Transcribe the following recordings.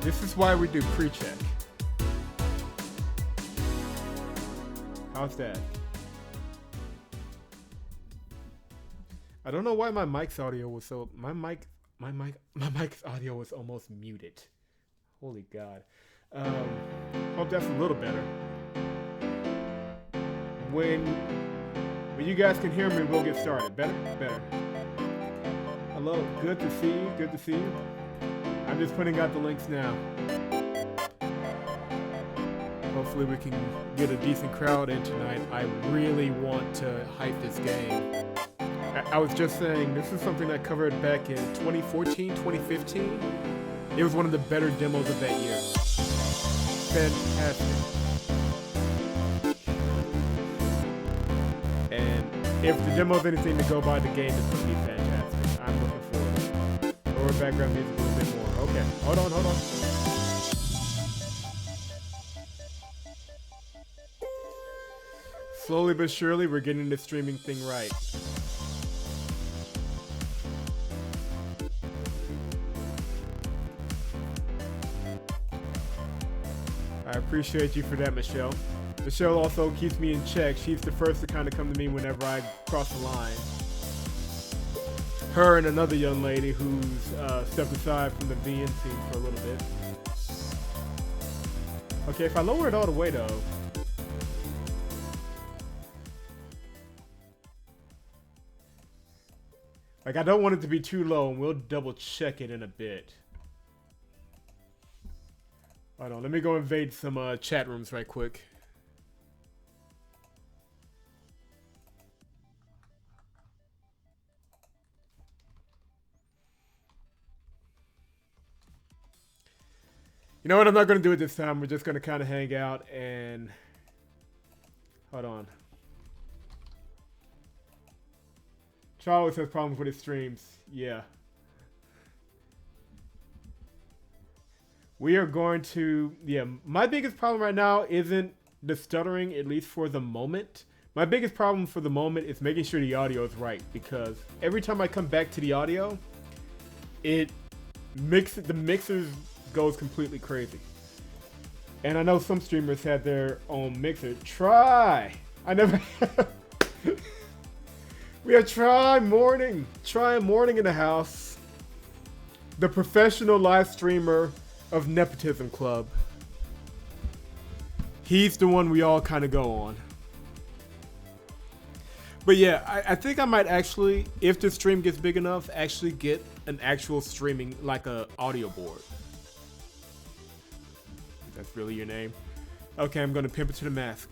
This is why we do pre-check. How's that? I don't know why my mic's audio was so... My mic's audio was almost muted. Holy God. Hope that's a little better. When you guys can hear me, we'll get started. Better? Better. Hello. Good to see you. Good to see you. I'm just putting out the links now. Hopefully we can get a decent crowd in tonight. I really want to hype this game. I was just saying, this is something I covered back in 2014, 2015. It was one of the better demos of that year. Fantastic. And if the demo's anything to go by, the game is going to be fantastic. I'm looking forward to it. Lower background music a little bit more. Okay, hold on. Slowly but surely, we're getting the streaming thing right. I appreciate you for that, Michelle. Michelle also keeps me in check. She's the first to kind of come to me whenever I cross the line. Her and another young lady who's stepped aside from the VN scene for a little bit. Okay, if I lower it all the way though. Like, I don't want it to be too low, and we'll double check it in a bit. Hold on, let me go invade some chat rooms right quick. You know what? I'm not going to do it this time. We're just going to kind of hang out and... Hold on. Charlie has problems with his streams. Yeah. We are going to... Yeah, my biggest problem right now isn't the stuttering, at least for the moment. My biggest problem for the moment is making sure the audio is right, because every time I come back to the audio, the mixers goes completely crazy. And I know some streamers have their own mixer. I never... We have Try Morning in the house. The professional live streamer of Nepotism Club. He's the one we all kind of go on. But yeah, I think I might actually, if the stream gets big enough, actually get an actual streaming, like a audio board. That's really your name? Okay, I'm gonna pimp it to the mask.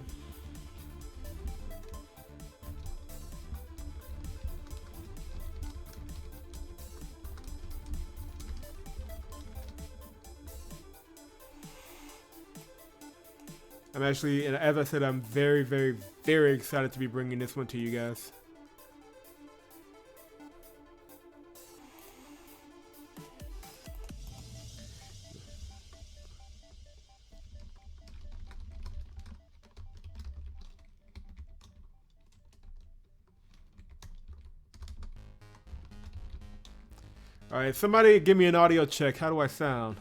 I'm actually, and as I said, I'm very, very, very excited to be bringing this one to you guys. All right, somebody give me an audio check. How do I sound?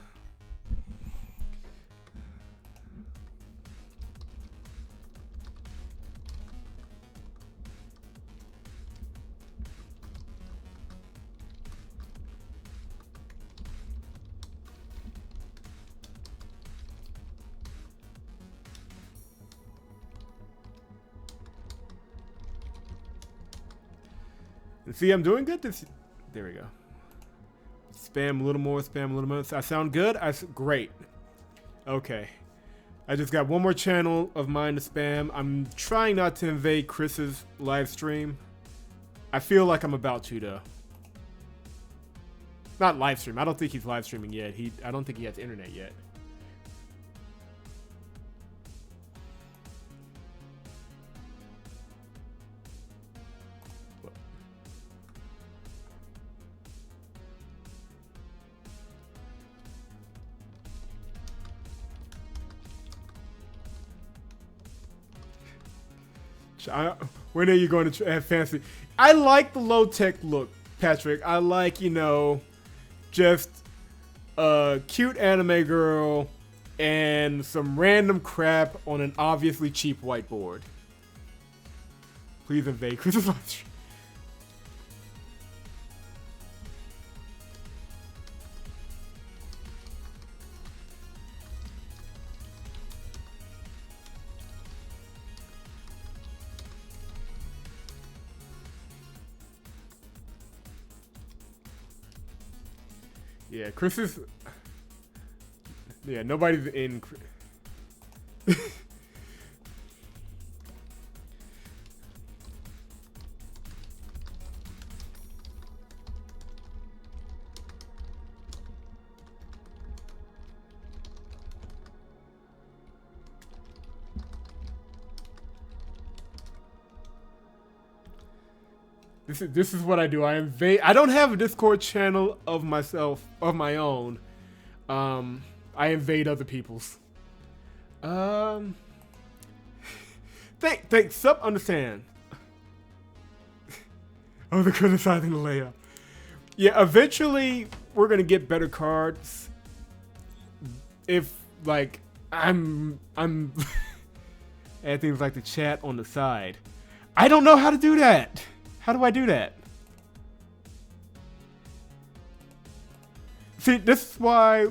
See, I'm doing good this... There we go. Spam a little more, spam a little more. I sound good? Great. Okay. I just got one more channel of mine to spam. I'm trying not to invade Chris's live stream. I feel like I'm about to, though. Not live stream. I don't think he's live streaming yet. I don't think he has internet yet. When are you going to have fancy? I like the low-tech look, Patrick. I like, you know, just a cute anime girl, and some random crap on an obviously cheap whiteboard. Please invade Chris's live stream. Yeah, Chris is... Yeah, nobody's in... This is what I do. I invade. I don't have a Discord channel of my own. I invade other people's. Thanks. Understand. Oh, they're criticizing the layout. Yeah, eventually we're gonna get better cards. If like I'm add things like the chat on the side. I don't know how to do that. How do I do that? See, this is why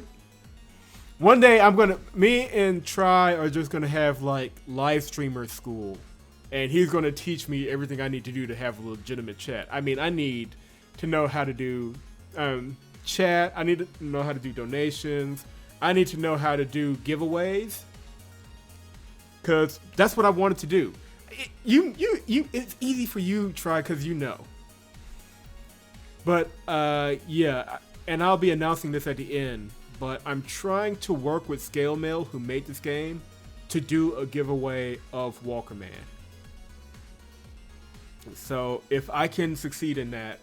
one day me and Try are just gonna have like live streamer school, and he's gonna teach me everything I need to do to have a legitimate chat. I mean, I need to know how to do chat. I need to know how to do donations. I need to know how to do giveaways, cause that's what I wanted to do. It's easy for you, Try, because you know. But, yeah, and I'll be announcing this at the end, but I'm trying to work with Scale Mail, who made this game, to do a giveaway of Walkerman. So, if I can succeed in that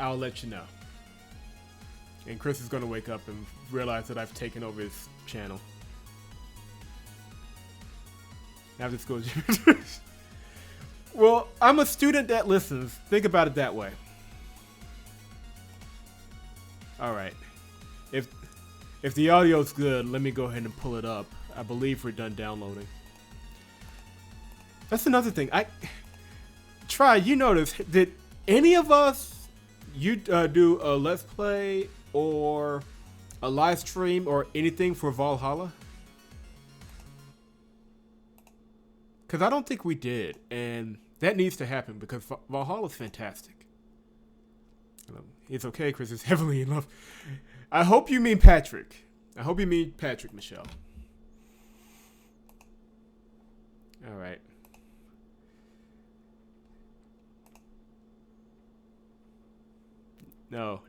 I'll let you know. And Chris is going to wake up and realize that I've taken over his channel. Now this goes... Well, I'm a student that listens. Think about it that way. Alright. If the audio's good, let me go ahead and pull it up. I believe we're done downloading. That's another thing. Try, you notice, did any of us do a Let's Play or a live stream or anything for Valhalla? Because I don't think we did, and that needs to happen because Valhalla's fantastic. It's okay, Chris is heavily in love. I hope you mean Patrick. I hope you mean Patrick, Michelle. Alright. No?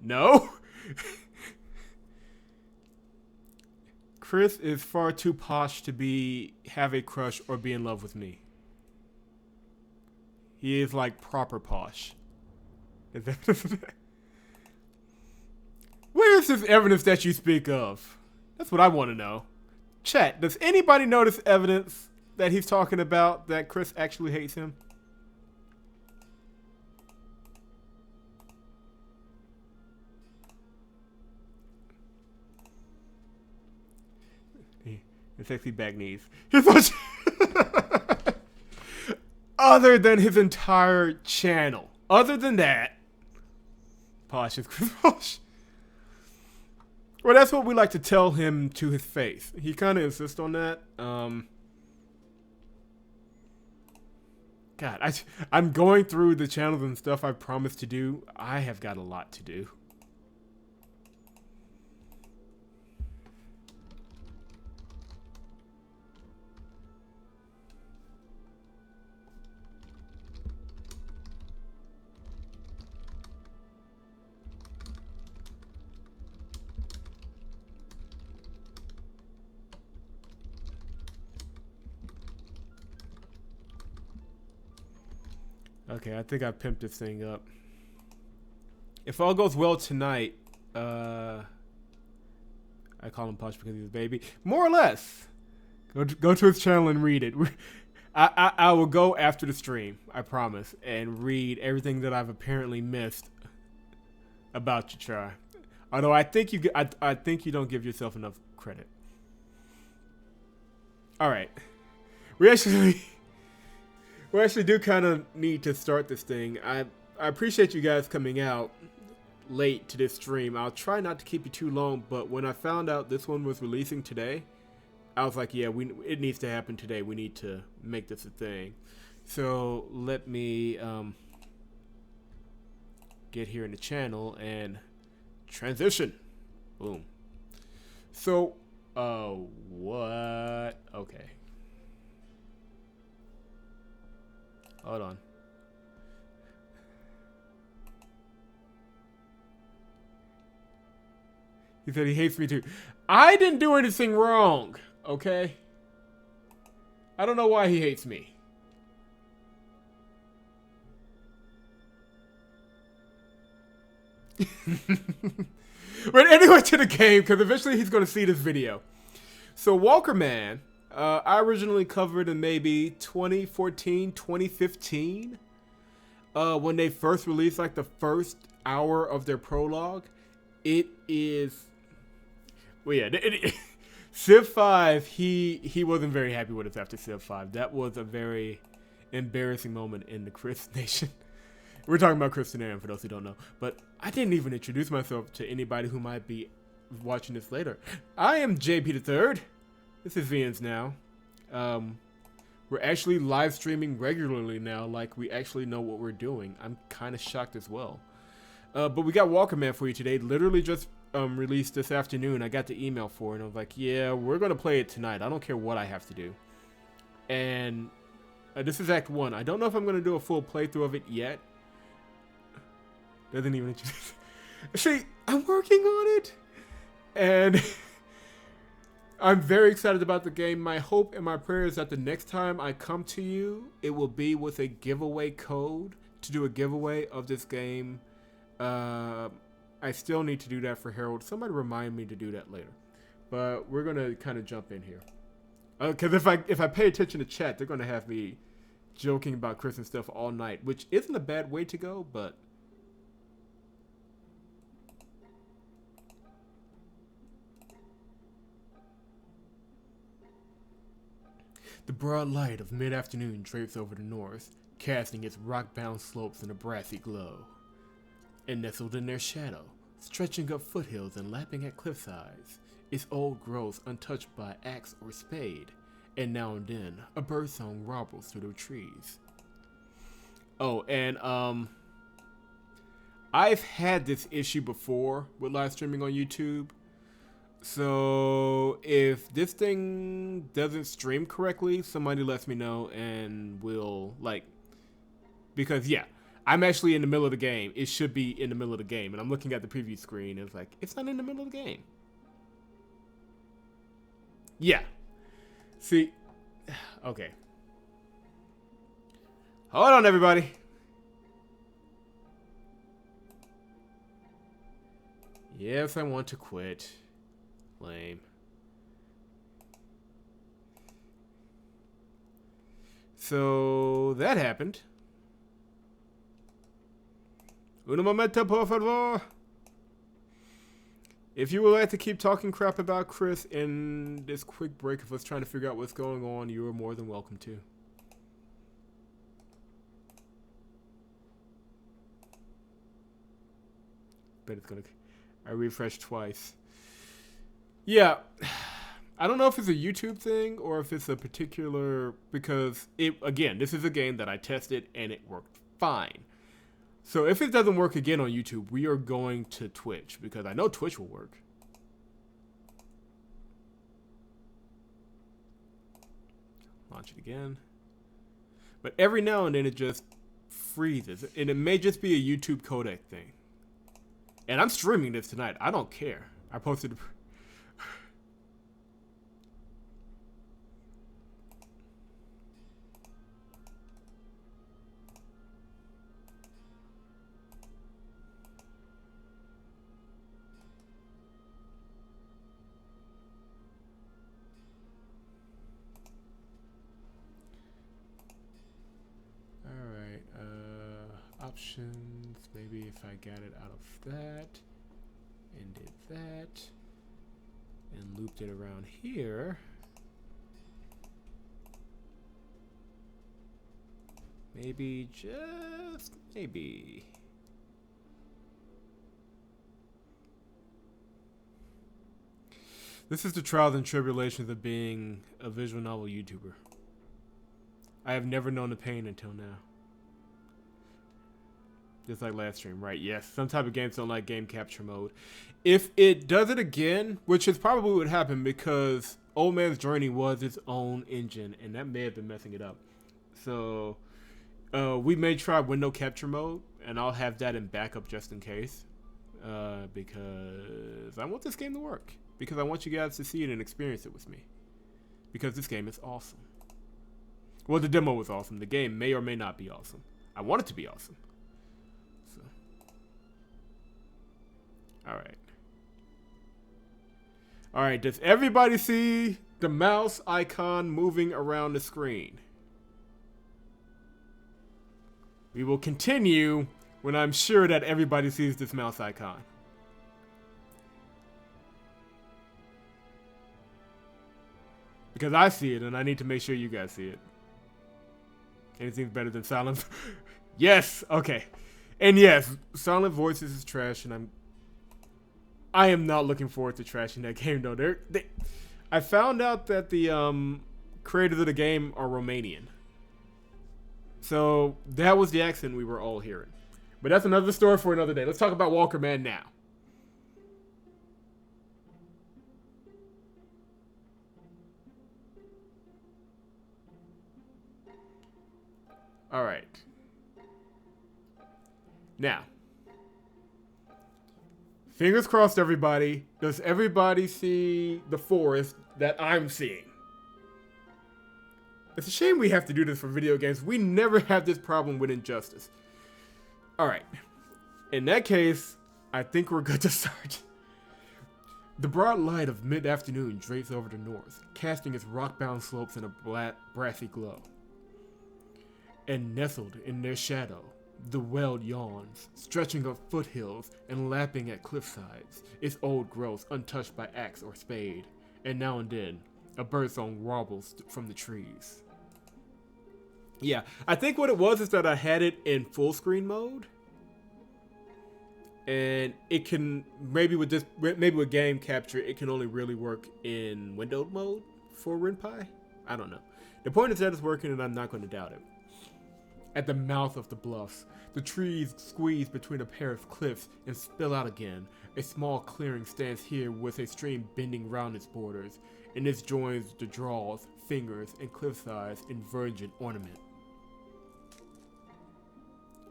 Chris is far too posh to have a crush or be in love with me. He is like proper posh. Where is this evidence that you speak of? That's what I want to know. Chat, does anybody notice evidence that he's talking about that Chris actually hates him? The sexy back knees. Other than his entire channel. Other than that, Posh is Chris Posh. Well, that's what we like to tell him to his face. He kind of insists on that. God, I'm going through the channels and stuff I promised to do. I have got a lot to do. Okay, I think I pimped this thing up. If all goes well tonight, I call him Posh because he's a baby. More or less. Go to his channel and read it. I will go after the stream, I promise, and read everything that I've apparently missed about you, Try. Although I think I think you don't give yourself enough credit. All right, we actually do kind of need to start this thing. I appreciate you guys coming out late to this stream. I'll try not to keep you too long, but when I found out this one was releasing today, I was like, yeah, it needs to happen today. We need to make this a thing. So let me get here in the channel and transition. Boom. So, what? Okay. Hold on. He said he hates me too. I didn't do anything wrong, okay? I don't know why he hates me. But anyway, to the game, because eventually he's going to see this video. So Walkerman, I originally covered in maybe 2014, 2015, when they first released like the first hour of their prologue. It is, well, yeah, Civ 5, he wasn't very happy with us after Civ 5. That was a very embarrassing moment in the Chris Nation. We're talking about Chris and Aaron, for those who don't know. But I didn't even introduce myself to anybody who might be watching this later. I am JP the III. This is VNs Now. We're actually live streaming regularly now, like we actually know what we're doing. I'm kind of shocked as well. But we got Walkerman for you today. Literally just released this afternoon. I got the email for it, and I was like, yeah, we're going to play it tonight. I don't care what I have to do. And this is Act 1. I don't know if I'm going to do a full playthrough of it yet. Doesn't even introduce. See, I'm working on it, and I'm very excited about the game. My hope and my prayer is that the next time I come to you, it will be with a giveaway code to do a giveaway of this game. I still need to do that for Harold. Somebody remind me to do that later. But we're gonna kind of jump in here, because if I pay attention to chat, they're gonna have me joking about Chris and stuff all night, which isn't a bad way to go, but. The broad light of mid-afternoon drapes over the north, casting its rock-bound slopes in a brassy glow. And nestled in their shadow, stretching up foothills and lapping at cliff sides, its old growth untouched by axe or spade, and now and then a birdsong warbles through the trees. Oh, and I've had this issue before with live streaming on YouTube. So if this thing doesn't stream correctly, somebody lets me know and we'll because yeah, I'm actually in the middle of the game. It should be in the middle of the game, and I'm looking at the preview screen and it's like, it's not in the middle of the game. Yeah. See, okay. Hold on, everybody. Yes, I want to quit. Lame. So that happened. Un momento, por favor. If you would like to keep talking crap about Chris in this quick break of us trying to figure out what's going on, you are more than welcome to. Bet it's gonna. I refreshed twice. Yeah, I don't know if it's a YouTube thing or if it's a particular, because again, this is a game that I tested and it worked fine. So if it doesn't work again on YouTube, we are going to Twitch, because I know Twitch will work. Launch it again. But every now and then it just freezes, and it may just be a YouTube codec thing. And I'm streaming this tonight. I don't care. I posted. Options, maybe if I got it out of that. and did that, and looped it around here. Maybe, just maybe. This is the trials and tribulations of being a visual novel YouTuber. I have never known the pain until now. Just like last stream, right? Yes, some type of games don't like game capture mode. If it does it again, which is probably what would happen because Old Man's Journey was its own engine, and that may have been messing it up. So we may try window capture mode, and I'll have that in backup just in case, because I want this game to work. Because I want you guys to see it and experience it with me. Because this game is awesome. Well, the demo was awesome. The game may or may not be awesome. I want it to be awesome. So, alright. Alright, does everybody see the mouse icon moving around the screen? We will continue when I'm sure that everybody sees this mouse icon. Because I see it, and I need to make sure you guys see it. Anything's better than silence? Yes! Okay. And yes, silent voices is trash, and I am not looking forward to trashing that game, though. I found out that the creators of the game are Romanian. So, that was the accent we were all hearing. But that's another story for another day. Let's talk about Walkerman now. Alright. Now. Fingers crossed, everybody. Does everybody see the forest that I'm seeing? It's a shame we have to do this for video games. We never have this problem with Injustice. Alright. In that case, I think we're good to start. The broad light of mid-afternoon drapes over the north, casting its rock-bound slopes in a brassy glow. And nestled in their shadow, the Weld yawns, stretching up foothills and lapping at cliffsides, its old growth untouched by axe or spade, and now and then, a birdsong warbles from the trees. Yeah, I think what it was is that I had it in full screen mode, and it can, maybe with game capture, it can only really work in windowed mode for Rinpai. I don't know. The point is that it's working, and I'm not going to doubt it. At the mouth of the bluffs, the trees squeeze between a pair of cliffs and spill out again. A small clearing stands here with a stream bending round its borders, and this joins the draws, fingers, and cliff-sides in virgin ornament.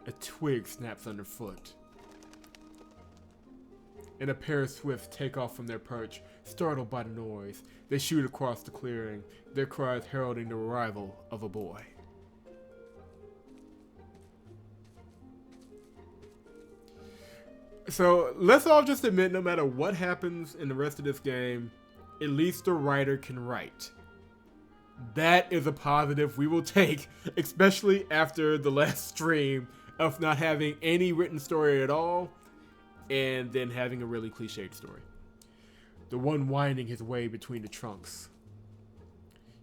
A twig snaps underfoot, and a pair of swifts take off from their perch, startled by the noise. They shoot across the clearing, their cries heralding the arrival of a boy. So, let's all just admit, no matter what happens in the rest of this game, at least the writer can write. That is a positive we will take, especially after the last stream of not having any written story at all, and then having a really cliched story. The one winding his way between the trunks.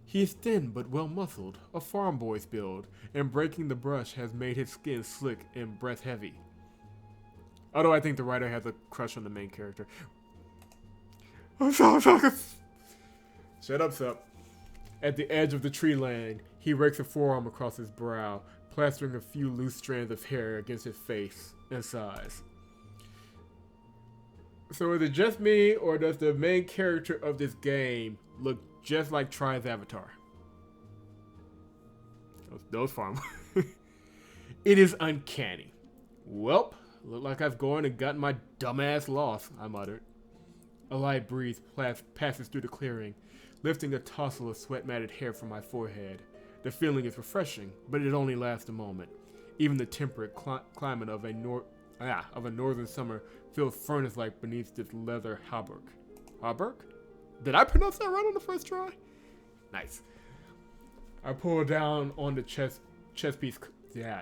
He is thin but well-muscled, a farm boy's build, and breaking the brush has made his skin slick and breath-heavy. Although I think the writer has a crush on the main character. Shut up, Sup. At the edge of the tree land, he rakes a forearm across his brow, plastering a few loose strands of hair against his face and sighs. So is it just me, or does the main character of this game look just like Try's avatar? Those farm. It is uncanny. Welp. Look like I've gone and gotten my dumbass lost, I muttered. A light breeze passes through the clearing, lifting a tussle of sweat-matted hair from my forehead. The feeling is refreshing, but it only lasts a moment. Even the temperate climate of a northern summer feels furnace-like beneath this leather hauberk. Hauberk? Did I pronounce that right on the first try? Nice. I pull down on the chest piece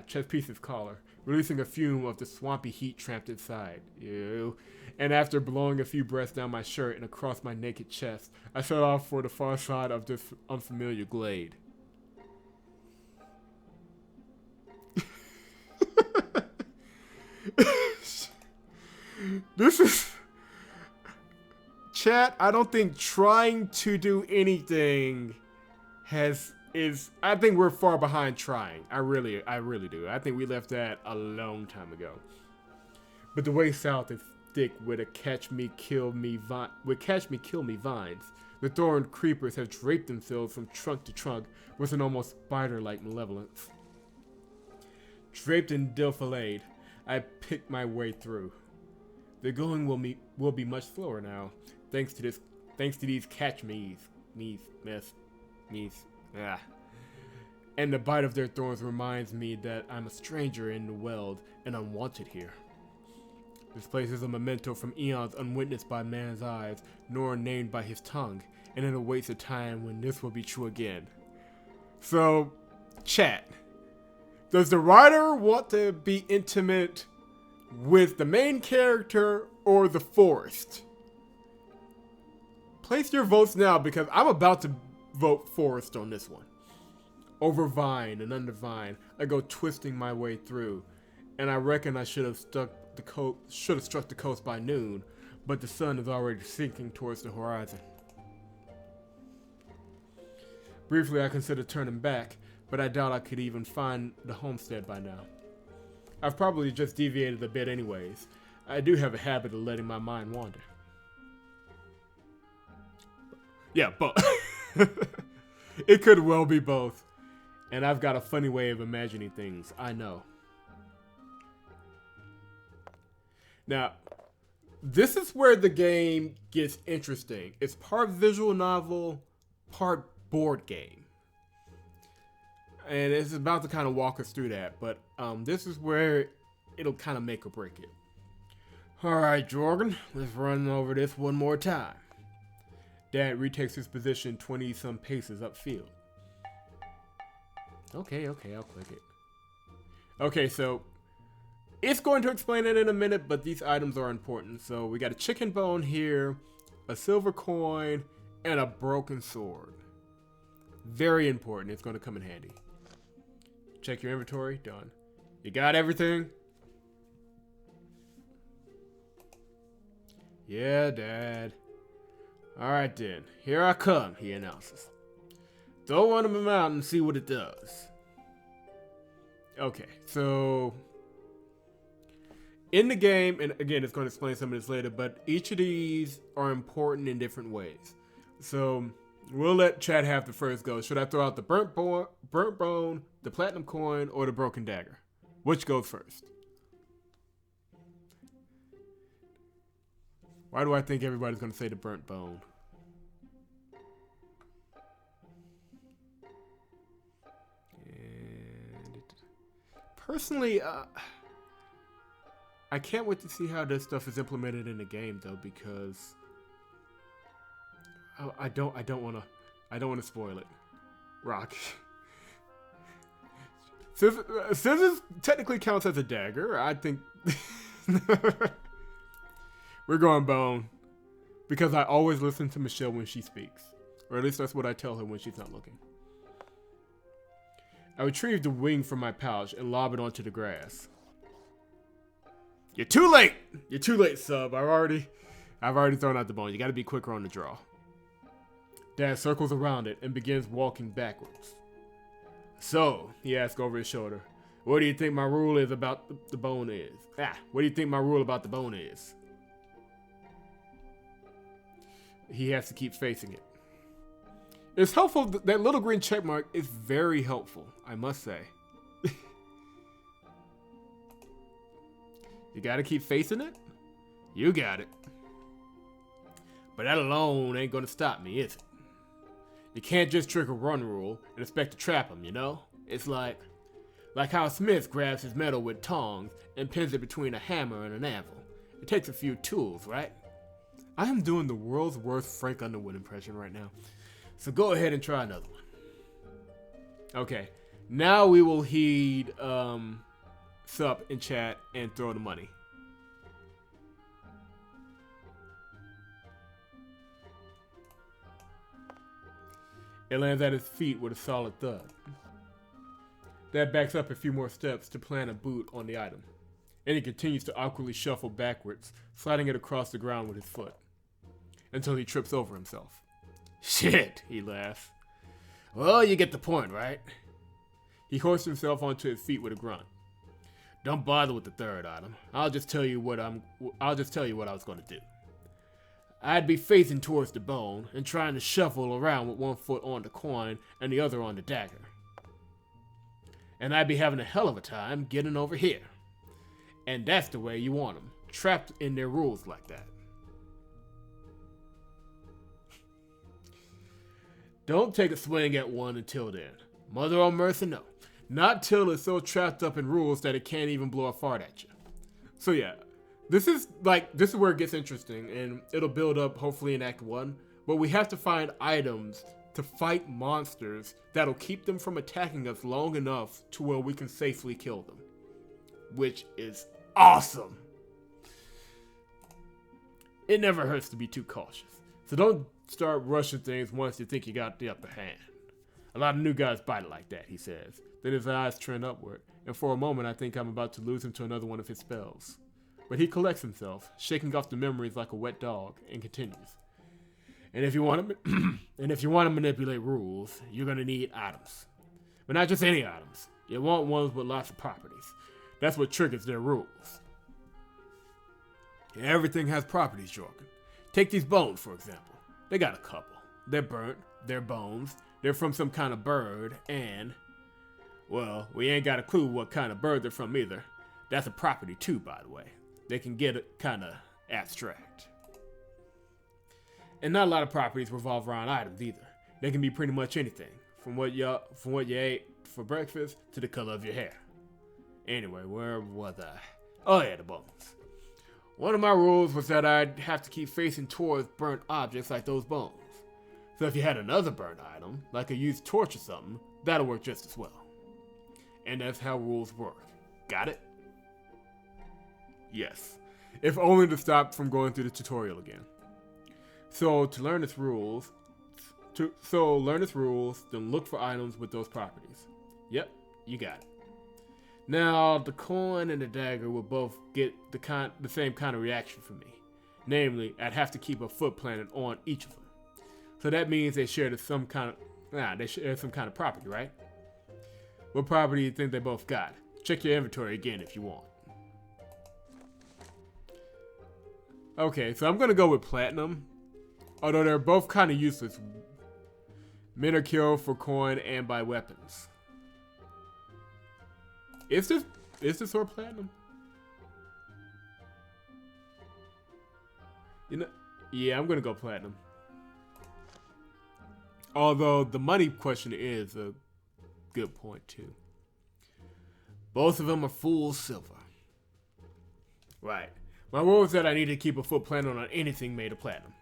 chest piece's collar, releasing a fume of the swampy heat trapped inside. Ew. And after blowing a few breaths down my shirt and across my naked chest, I set off for the far side of this unfamiliar glade. This is... Chat, I don't think trying to do anything I think we're far behind trying. I really do. I think we left that a long time ago. But the way south is thick with a catch me kill me vines. The thorned creepers have draped themselves from trunk to trunk with an almost spider-like malevolence. Draped and defilade, I pick my way through. The going will be much slower now, thanks to these catch-me's. And the bite of their thorns reminds me that I'm a stranger in the world and unwanted here. This place is a memento from eons unwitnessed by man's eyes, nor named by his tongue, and it awaits a time when this will be true again. So, chat. Does the writer want to be intimate with the main character or the forest? Place your votes now, because I'm about to vote forest on this one. Over vine and under vine, I go twisting my way through, and I reckon I should have struck the coast by noon, but the sun is already sinking towards the horizon. Briefly, I considered turning back, but I doubt I could even find the homestead by now. I've probably just deviated a bit anyways. I do have a habit of letting my mind wander. Yeah, but it could well be both. And I've got a funny way of imagining things, I know. Now, this is where the game gets interesting. It's part visual novel, part board game. And it's about to kind of walk us through that, but this is where it'll kind of make or break it. Alright, Jorgen, let's run over this one more time. Dad retakes his position 20-some paces upfield. Okay, I'll click it. Okay, so it's going to explain it in a minute, but these items are important. So we got a chicken bone here, a silver coin, and a broken sword. Very important. It's going to come in handy. Check your inventory. Done. You got everything? Yeah, Dad. Alright then. Here I come, he announces. Throw one of them out and see what it does. Okay, so in the game, and again, it's going to explain some of this later, but each of these are important in different ways. So we'll let Chad have the first go. Should I throw out the burnt bone, the platinum coin, or the broken dagger? Which goes first? Why do I think everybody's going to say the burnt bone? And personally, I can't wait to see how this stuff is implemented in the game, though, because I don't want to spoil it. Rock. Scissors technically counts as a dagger. I think we're going bone because I always listen to Michelle when she speaks, or at least that's what I tell her when she's not looking. I retrieved the wing from my pouch and lob it onto the grass. You're too late. You're too late, sub. I've already thrown out the bone. You got to be quicker on the draw. Dad circles around it and begins walking backwards. So, he asks over his shoulder, what do you think my rule is about the bone is? What do you think my rule about the bone is? He has to keep facing it. It's helpful. That little green check mark is very helpful, I must say. You gotta keep facing it? You got it. But that alone ain't gonna stop me, is it? You can't just trick a run rule and expect to trap him, you know? It's like how Smith grabs his metal with tongs and pins it between a hammer and an anvil. It takes a few tools, right? I am doing the world's worst Frank Underwood impression right now. So go ahead and try another one. Okay, Now we will heed sup in chat and throw the money. It lands at his feet with a solid thud. That backs up a few more steps to plant a boot on the item, and he continues to awkwardly shuffle backwards, sliding it across the ground with his foot, until he trips over himself. Shit, he laughs. Well, you get the point, right? He hoists himself onto his feet with a grunt. Don't bother with the third item. I'll just tell you what I was going to do. I'd be facing towards the bone and trying to shuffle around with one foot on the coin and the other on the dagger. And I'd be having a hell of a time getting over here. And that's the way you want them, trapped in their rules like that. Don't take a swing at one until then. Mother of mercy, no. Not till it's so trapped up in rules that it can't even blow a fart at you. So yeah, this is where it gets interesting, and it'll build up hopefully in Act 1. But we have to find items to fight monsters that'll keep them from attacking us long enough to where we can safely kill them. Which is awesome! It never hurts to be too cautious. So don't start rushing things once you think you got the upper hand. A lot of new guys bite it like that, he says. Then his eyes trend upward, and for a moment I think I'm about to lose him to another one of his spells. But he collects himself, shaking off the memories like a wet dog, and continues. And if you want to manipulate rules, you're going to need items. But not just any items. You want ones with lots of properties. That's what triggers their rules. Everything has properties, Jorgen. Take these bones, for example. They got a couple. They're burnt, they're bones, they're from some kind of bird, and... well, we ain't got a clue what kind of bird they're from either. That's a property too, by the way. They can get kinda abstract. And not a lot of properties revolve around items either. They can be pretty much anything, from what you ate for breakfast to the color of your hair. Anyway, where was I? Oh yeah, the bones. One of my rules was that I'd have to keep facing towards burnt objects like those bones. So if you had another burnt item, like a used torch or something, that'll work just as well. And that's how rules work. Got it? Yes. If only to stop from going through the tutorial again. So to learn its rules, then look for items with those properties. Yep, you got it. Now, the coin and the dagger will both get the same kind of reaction from me. Namely, I'd have to keep a foot planted on each of them. So that means they share some kind of property, right? What property do you think they both got? Check your inventory again if you want. Okay, so I'm gonna go with platinum. Although they're both kind of useless. Men are killed for coin and by weapons. Is this sword platinum? You know, yeah, I'm gonna go platinum. Although the money question is a good point too. Both of them are full silver. Right. My rule is that I need to keep a foot planted on anything made of platinum.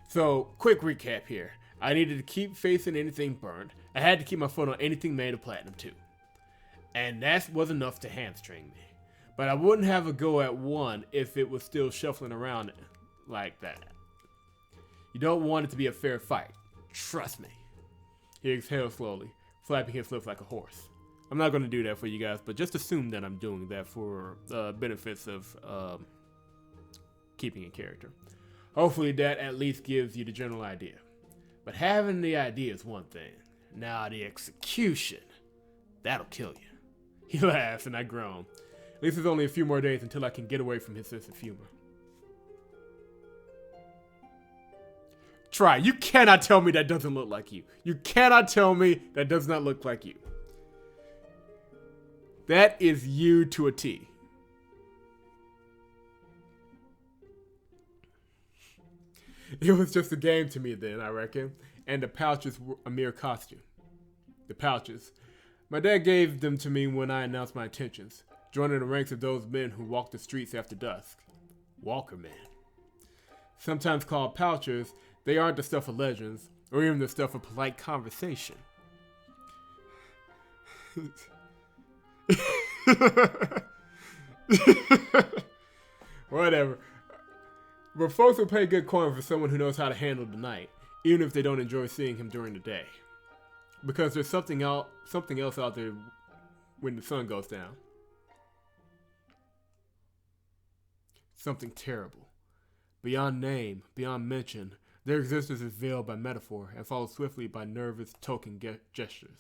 So, quick recap here. I needed to keep facing anything burned. I had to keep my foot on anything made of platinum too. And that was enough to hamstring me. But I wouldn't have a go at one if it was still shuffling around like that. You don't want it to be a fair fight. Trust me. He exhales slowly, flapping his lips like a horse. I'm not going to do that for you guys, but just assume that I'm doing that for benefits of keeping in character. Hopefully that at least gives you the general idea. But having the idea is one thing. Now the execution, that'll kill you. He laughs and I groan. At least there's only a few more days until I can get away from his sense of humor. Try. You cannot tell me that doesn't look like you. You cannot tell me that does not look like you. That is you to a T. It was just a game to me then, I reckon. And the pouches were a mere costume. The pouches. My dad gave them to me when I announced my intentions, joining the ranks of those men who walk the streets after dusk. Walkerman. Sometimes called pouches, they aren't the stuff of legends, or even the stuff of polite conversation. Whatever. But folks will pay good coin for someone who knows how to handle the night, even if they don't enjoy seeing him during the day. Because there's something else out there when the sun goes down. Something terrible. Beyond name, beyond mention, their existence is veiled by metaphor and followed swiftly by nervous token gestures.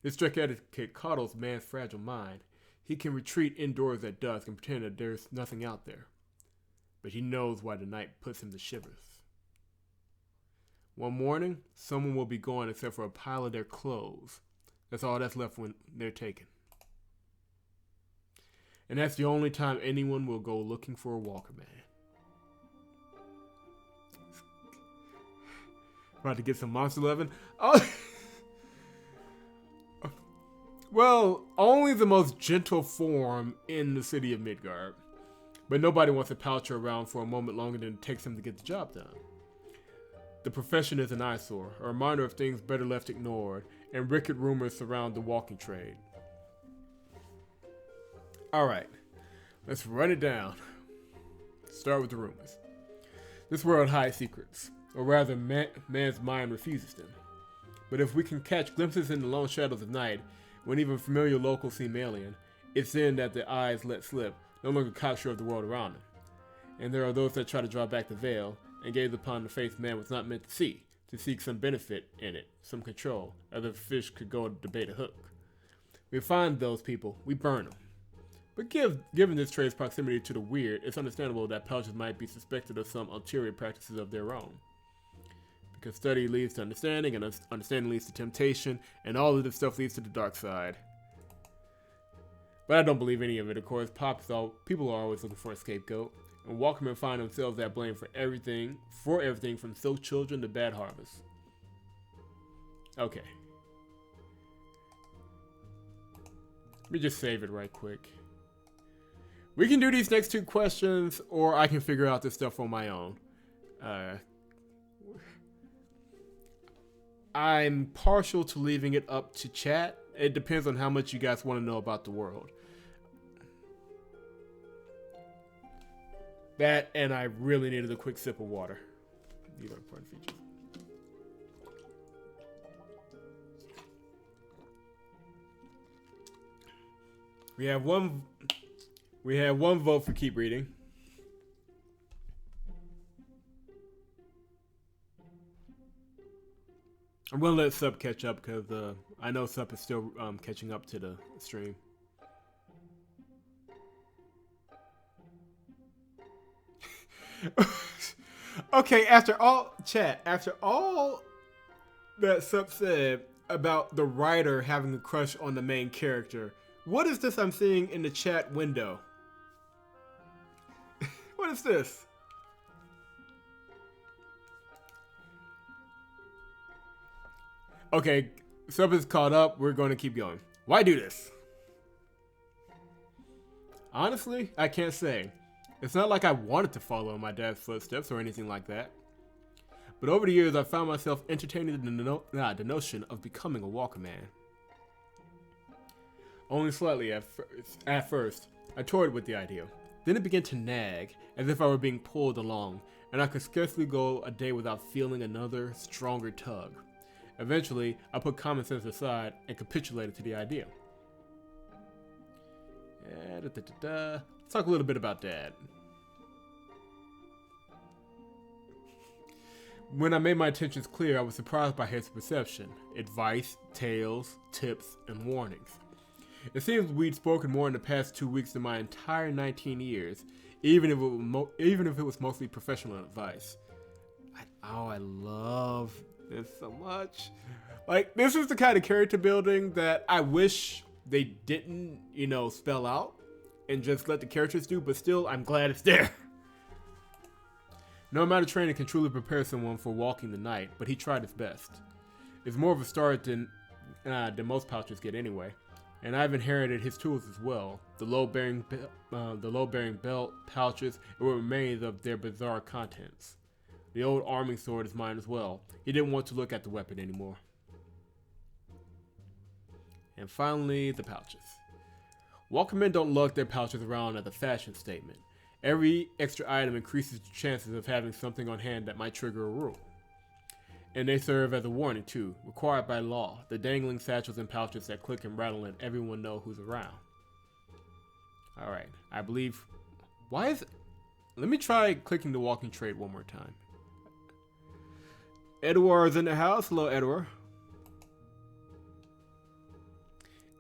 This trick etiquette coddles man's fragile mind. He can retreat indoors at dusk and pretend that there's nothing out there. But he knows why the night puts him to shivers. One morning, someone will be gone except for a pile of their clothes. That's all that's left when they're taken. And that's the only time anyone will go looking for a Walkerman. About to get some Monster 11? Oh! Well, only the most gentle form in the city of Midgard. But nobody wants to poucher around for a moment longer than it takes him to get the job done. The profession is an eyesore, a reminder of things better left ignored, and wicked rumors surround the walking trade. Alright, let's run it down. Start with the rumors. This world hides secrets, or rather man's mind refuses them. But if we can catch glimpses in the lone shadows of night, when even familiar locals seem alien, it's then that the eyes let slip, no longer cocksure of the world around them. And there are those that try to draw back the veil, and gaze upon the face man was not meant to see, to seek some benefit in it, some control, as if a fish could go to bait a hook. We find those people, we burn them. But given this trade's proximity to the weird, it's understandable that pouches might be suspected of some ulterior practices of their own. Because study leads to understanding, and understanding leads to temptation, and all of this stuff leads to the dark side. But I don't believe any of it, of course. People are always looking for a scapegoat, and Walkermen find themselves at blame for everything from silk children to bad harvests. Okay. Let me just save it right quick. We can do these next two questions, or I can figure out this stuff on my own. I'm partial to leaving it up to chat. It depends on how much you guys want to know about the world. That, and I really needed a quick sip of water. These are important features. We have one vote for keep reading. I'm gonna let Sub catch up because I know Sub is still catching up to the stream. Okay, after all that Sub said about the writer having a crush on the main character, what is this I'm seeing in the chat window? What is this? Okay, Sub is caught up. We're going to keep going. Why do this? Honestly, I can't say. It's not like I wanted to follow in my dad's footsteps or anything like that. But over the years, I found myself entertaining the notion of becoming a Walkerman. Only slightly at first. I toyed with the idea. Then it began to nag, as if I were being pulled along, and I could scarcely go a day without feeling another, stronger tug. Eventually, I put common sense aside and capitulated to the idea. Let's talk a little bit about Dad. When I made my intentions clear, I was surprised by his perception, advice, tales, tips, and warnings. It seems we'd spoken more in the past 2 weeks than my entire 19 years, even if it was mostly professional advice. I love this so much. Like, this is the kind of character building that I wish they didn't, spell out and just let the characters do, but still, I'm glad it's there. No amount of training can truly prepare someone for walking the night, but he tried his best. It's more of a start than most pouches get anyway, and I've inherited his tools as well. The load-bearing belt, pouches, and what remains of their bizarre contents. The old arming sword is mine as well. He didn't want to look at the weapon anymore. And finally, the pouches. Walkermen don't lug their pouches around as a fashion statement. Every extra item increases the chances of having something on hand that might trigger a rule. And they serve as a warning too, required by law, the dangling satchels and pouches that click and rattle and everyone know who's around. Alright, I believe... Why is... Let me try clicking the walking trait one more time. Edward's in the house. Hello, Edward.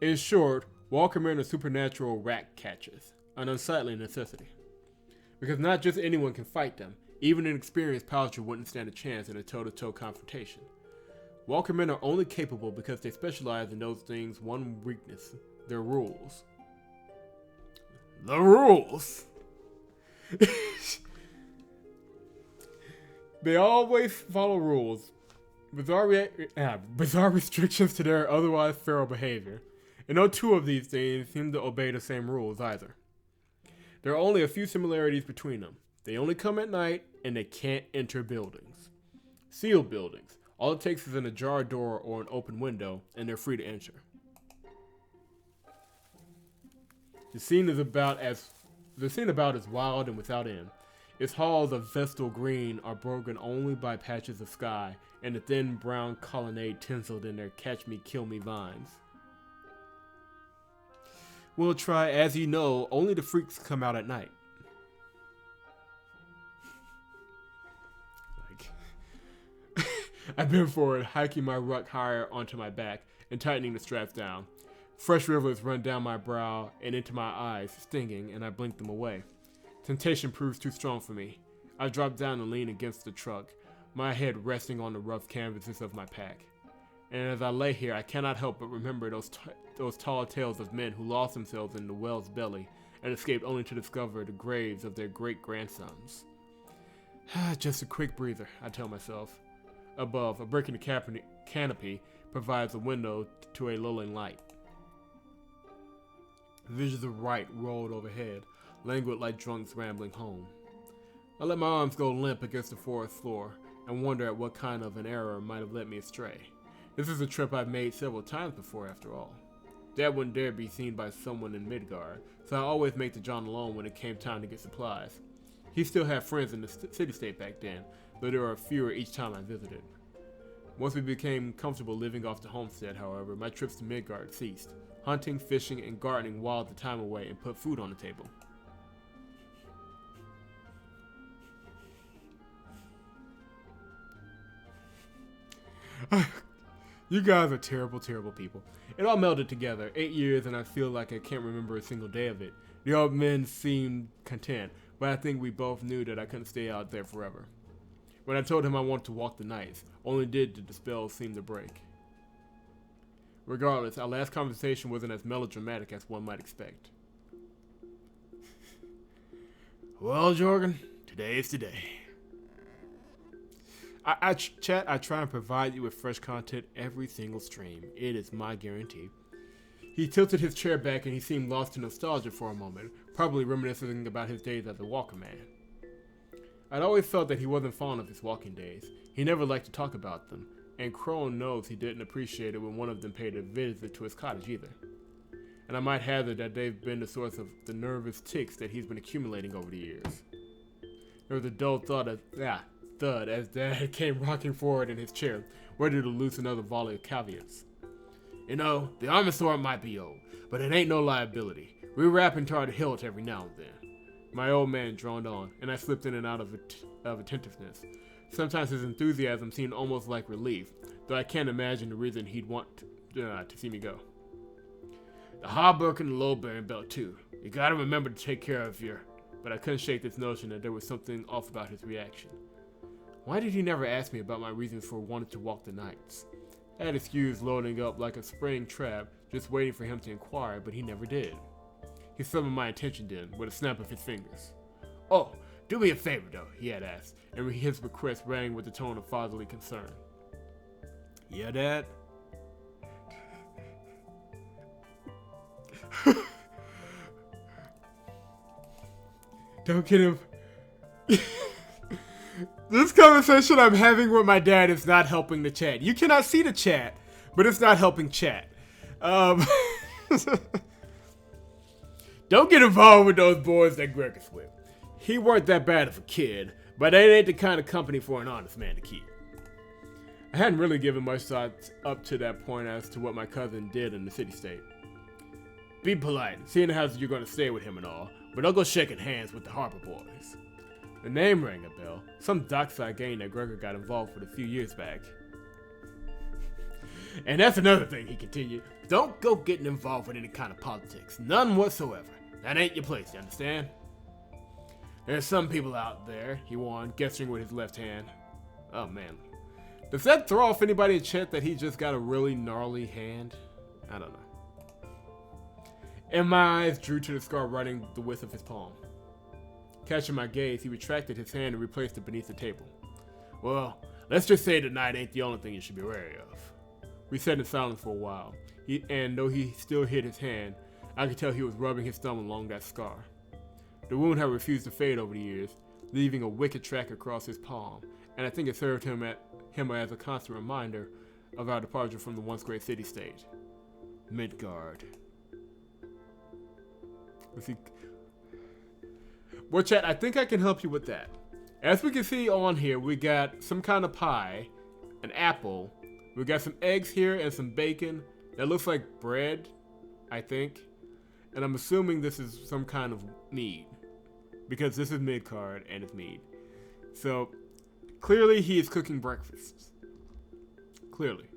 In short, Walkermen are supernatural rat catchers, an unsightly necessity. Because not just anyone can fight them, even an experienced poucher wouldn't stand a chance in a toe-to-toe confrontation. Walkermen are only capable because they specialize in those things' one weakness, their rules. The rules! They always follow rules, bizarre restrictions to their otherwise feral behavior, and no two of these things seem to obey the same rules either. There are only a few similarities between them. They only come at night, and they can't enter buildings. Sealed buildings. All it takes is an ajar door or an open window, and they're free to enter. The scene about as wild and without end. Its halls of vestal green are broken only by patches of sky and the thin brown colonnade tinseled in their catch-me-kill-me vines. We'll try, as you know, only the freaks come out at night. I bend forward, hiking my ruck higher onto my back and tightening the straps down. Fresh rivers run down my brow and into my eyes, stinging, and I blink them away. Temptation proves too strong for me. I drop down and lean against the truck, my head resting on the rough canvases of my pack. And as I lay here, I cannot help but remember those tall tales of men who lost themselves in the whale's belly and escaped only to discover the graves of their great-grandsons. Just a quick breather, I tell myself. Above, a break in the canopy provides a window to a lulling light. Visions of Wright rolled overhead, languid like drunks rambling home. I let my arms go limp against the forest floor and wonder at what kind of an error might have led me astray. This is a trip I've made several times before, after all. Dad wouldn't dare be seen by someone in Midgard, so I always make the jaunt alone when it came time to get supplies. He still had friends in the city-state back then, though there were fewer each time I visited. Once we became comfortable living off the homestead, however, my trips to Midgard ceased. Hunting, fishing, and gardening whiled the time away and put food on the table. You guys are terrible, terrible people. It all melded together. 8 years and I feel like I can't remember a single day of it. The old men seemed content, but I think we both knew that I couldn't stay out there forever. When I told him I wanted to walk the nights, only did the spell seem to break. Regardless, our last conversation wasn't as melodramatic as one might expect. Well, Jorgen, today is today. Chat, I try and provide you with fresh content every single stream. It is my guarantee. He tilted his chair back and he seemed lost in nostalgia for a moment, probably reminiscing about his days as a Walkerman. I'd always felt that he wasn't fond of his walking days. He never liked to talk about them, and Crone knows he didn't appreciate it when one of them paid a visit to his cottage either. And I might hazard that they've been the source of the nervous tics that he's been accumulating over the years. There was a dull thud as Dad came rocking forward in his chair, ready to loose another volley of caveats. You know, the armor sword might be old, but it ain't no liability. We wrap into our hilt every now and then. My old man droned on, and I slipped in and out of attentiveness. Sometimes his enthusiasm seemed almost like relief, though I can't imagine the reason he'd want to see me go. The hard-work and the load-bearing belt, too. You gotta remember to take care of your... But I couldn't shake this notion that there was something off about his reaction. Why did he never ask me about my reasons for wanting to walk the nights? I had excuse loading up like a spring trap, just waiting for him to inquire, but he never did. He summoned my attention then, with a snap of his fingers. Oh, do me a favor though, he had asked, and his request rang with the tone of fatherly concern. Yeah, Dad? Don't get him... This conversation I'm having with my dad is not helping the chat. You cannot see the chat, but it's not helping chat. Um, don't get involved with those boys that Gregor's with. He weren't that bad of a kid, but they ain't the kind of company for an honest man to keep. I hadn't really given much thought up to that point as to what my cousin did in the city-state. Be polite, seeing as you're going to stay with him and all, but don't go shaking hands with the Harbor boys. The name rang a bell, some dockside gang that Gregor got involved with a few years back. And that's another thing, he continued. Don't go getting involved with any kind of politics, none whatsoever. That ain't your place, you understand? There's some people out there, he warned, gesturing with his left hand. Oh man. Does that throw off anybody a chant that he just got a really gnarly hand? I don't know. And my eyes drew to the scar running the width of his palm. Catching my gaze, he retracted his hand and replaced it beneath the table. Well, let's just say tonight ain't the only thing you should be wary of. We sat in silence for a while, and though he still hid his hand, I could tell he was rubbing his thumb along that scar. The wound had refused to fade over the years, leaving a wicked track across his palm, and I think it served him as a constant reminder of our departure from the once great city-state. Midgard. Well, chat, I think I can help you with that. As we can see on here, we got some kind of pie, an apple, we got some eggs here and some bacon. That looks like bread, I think. And I'm assuming this is some kind of mead, because this is Midgard and it's mead. So, clearly he is cooking breakfast. Clearly.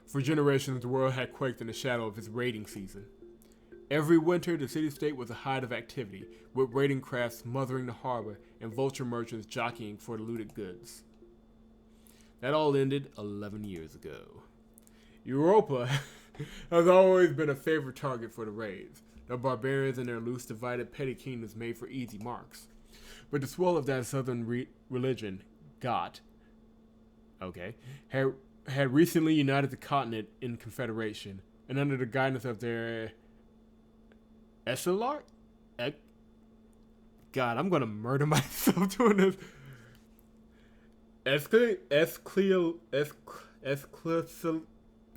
For generations, the world had quaked in the shadow of its raiding season. Every winter, the city-state was a hive of activity, with raiding crafts smothering the harbor and vulture merchants jockeying for the looted goods. That all ended 11 years ago. Europa has always been a favorite target for the raids. The barbarians and their loose, divided petty kingdoms made for easy marks. But the swell of that southern religion, Got, had recently united the continent in confederation, and under the guidance of their Esselar? God, I'm gonna murder myself doing this.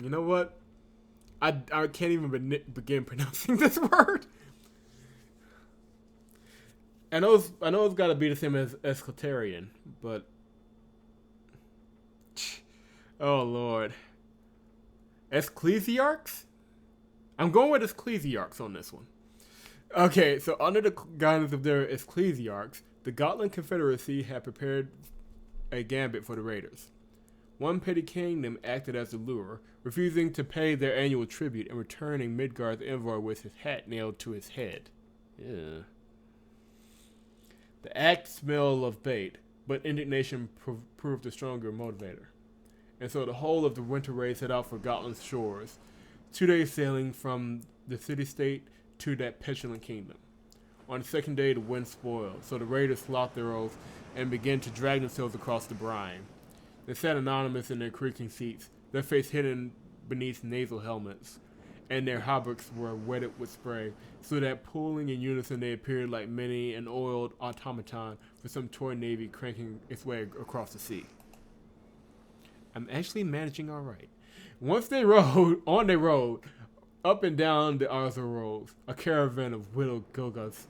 You know what? I can't even begin pronouncing this word. I know it's got to be the same as Esclatarian, but oh Lord, Ecclesiarchs? I'm going with Ecclesiarchs on this one. Okay, so under the guidance of their Ecclesiarchs, the Gotland Confederacy had prepared a gambit for the raiders. One petty kingdom acted as the lure, refusing to pay their annual tribute and returning Midgard's envoy with his hat nailed to his head. Yeah. The act smelled of bait, but indignation proved a stronger motivator. And so the whole of the winter raid set out for Gotland's shores, 2 days sailing from the city-state to that petulant kingdom. On the second day, the wind spoiled, so the raiders sloughed their oaths and began to drag themselves across the brine. They sat anonymous in their creaking seats, their face hidden beneath nasal helmets, and their hauberks were wetted with spray, so that pulling in unison they appeared like many an oiled automaton for some toy navy cranking its way across the sea. I'm actually managing all right. Once they rode, up and down the Arthur roads, a caravan of widowed Gogas.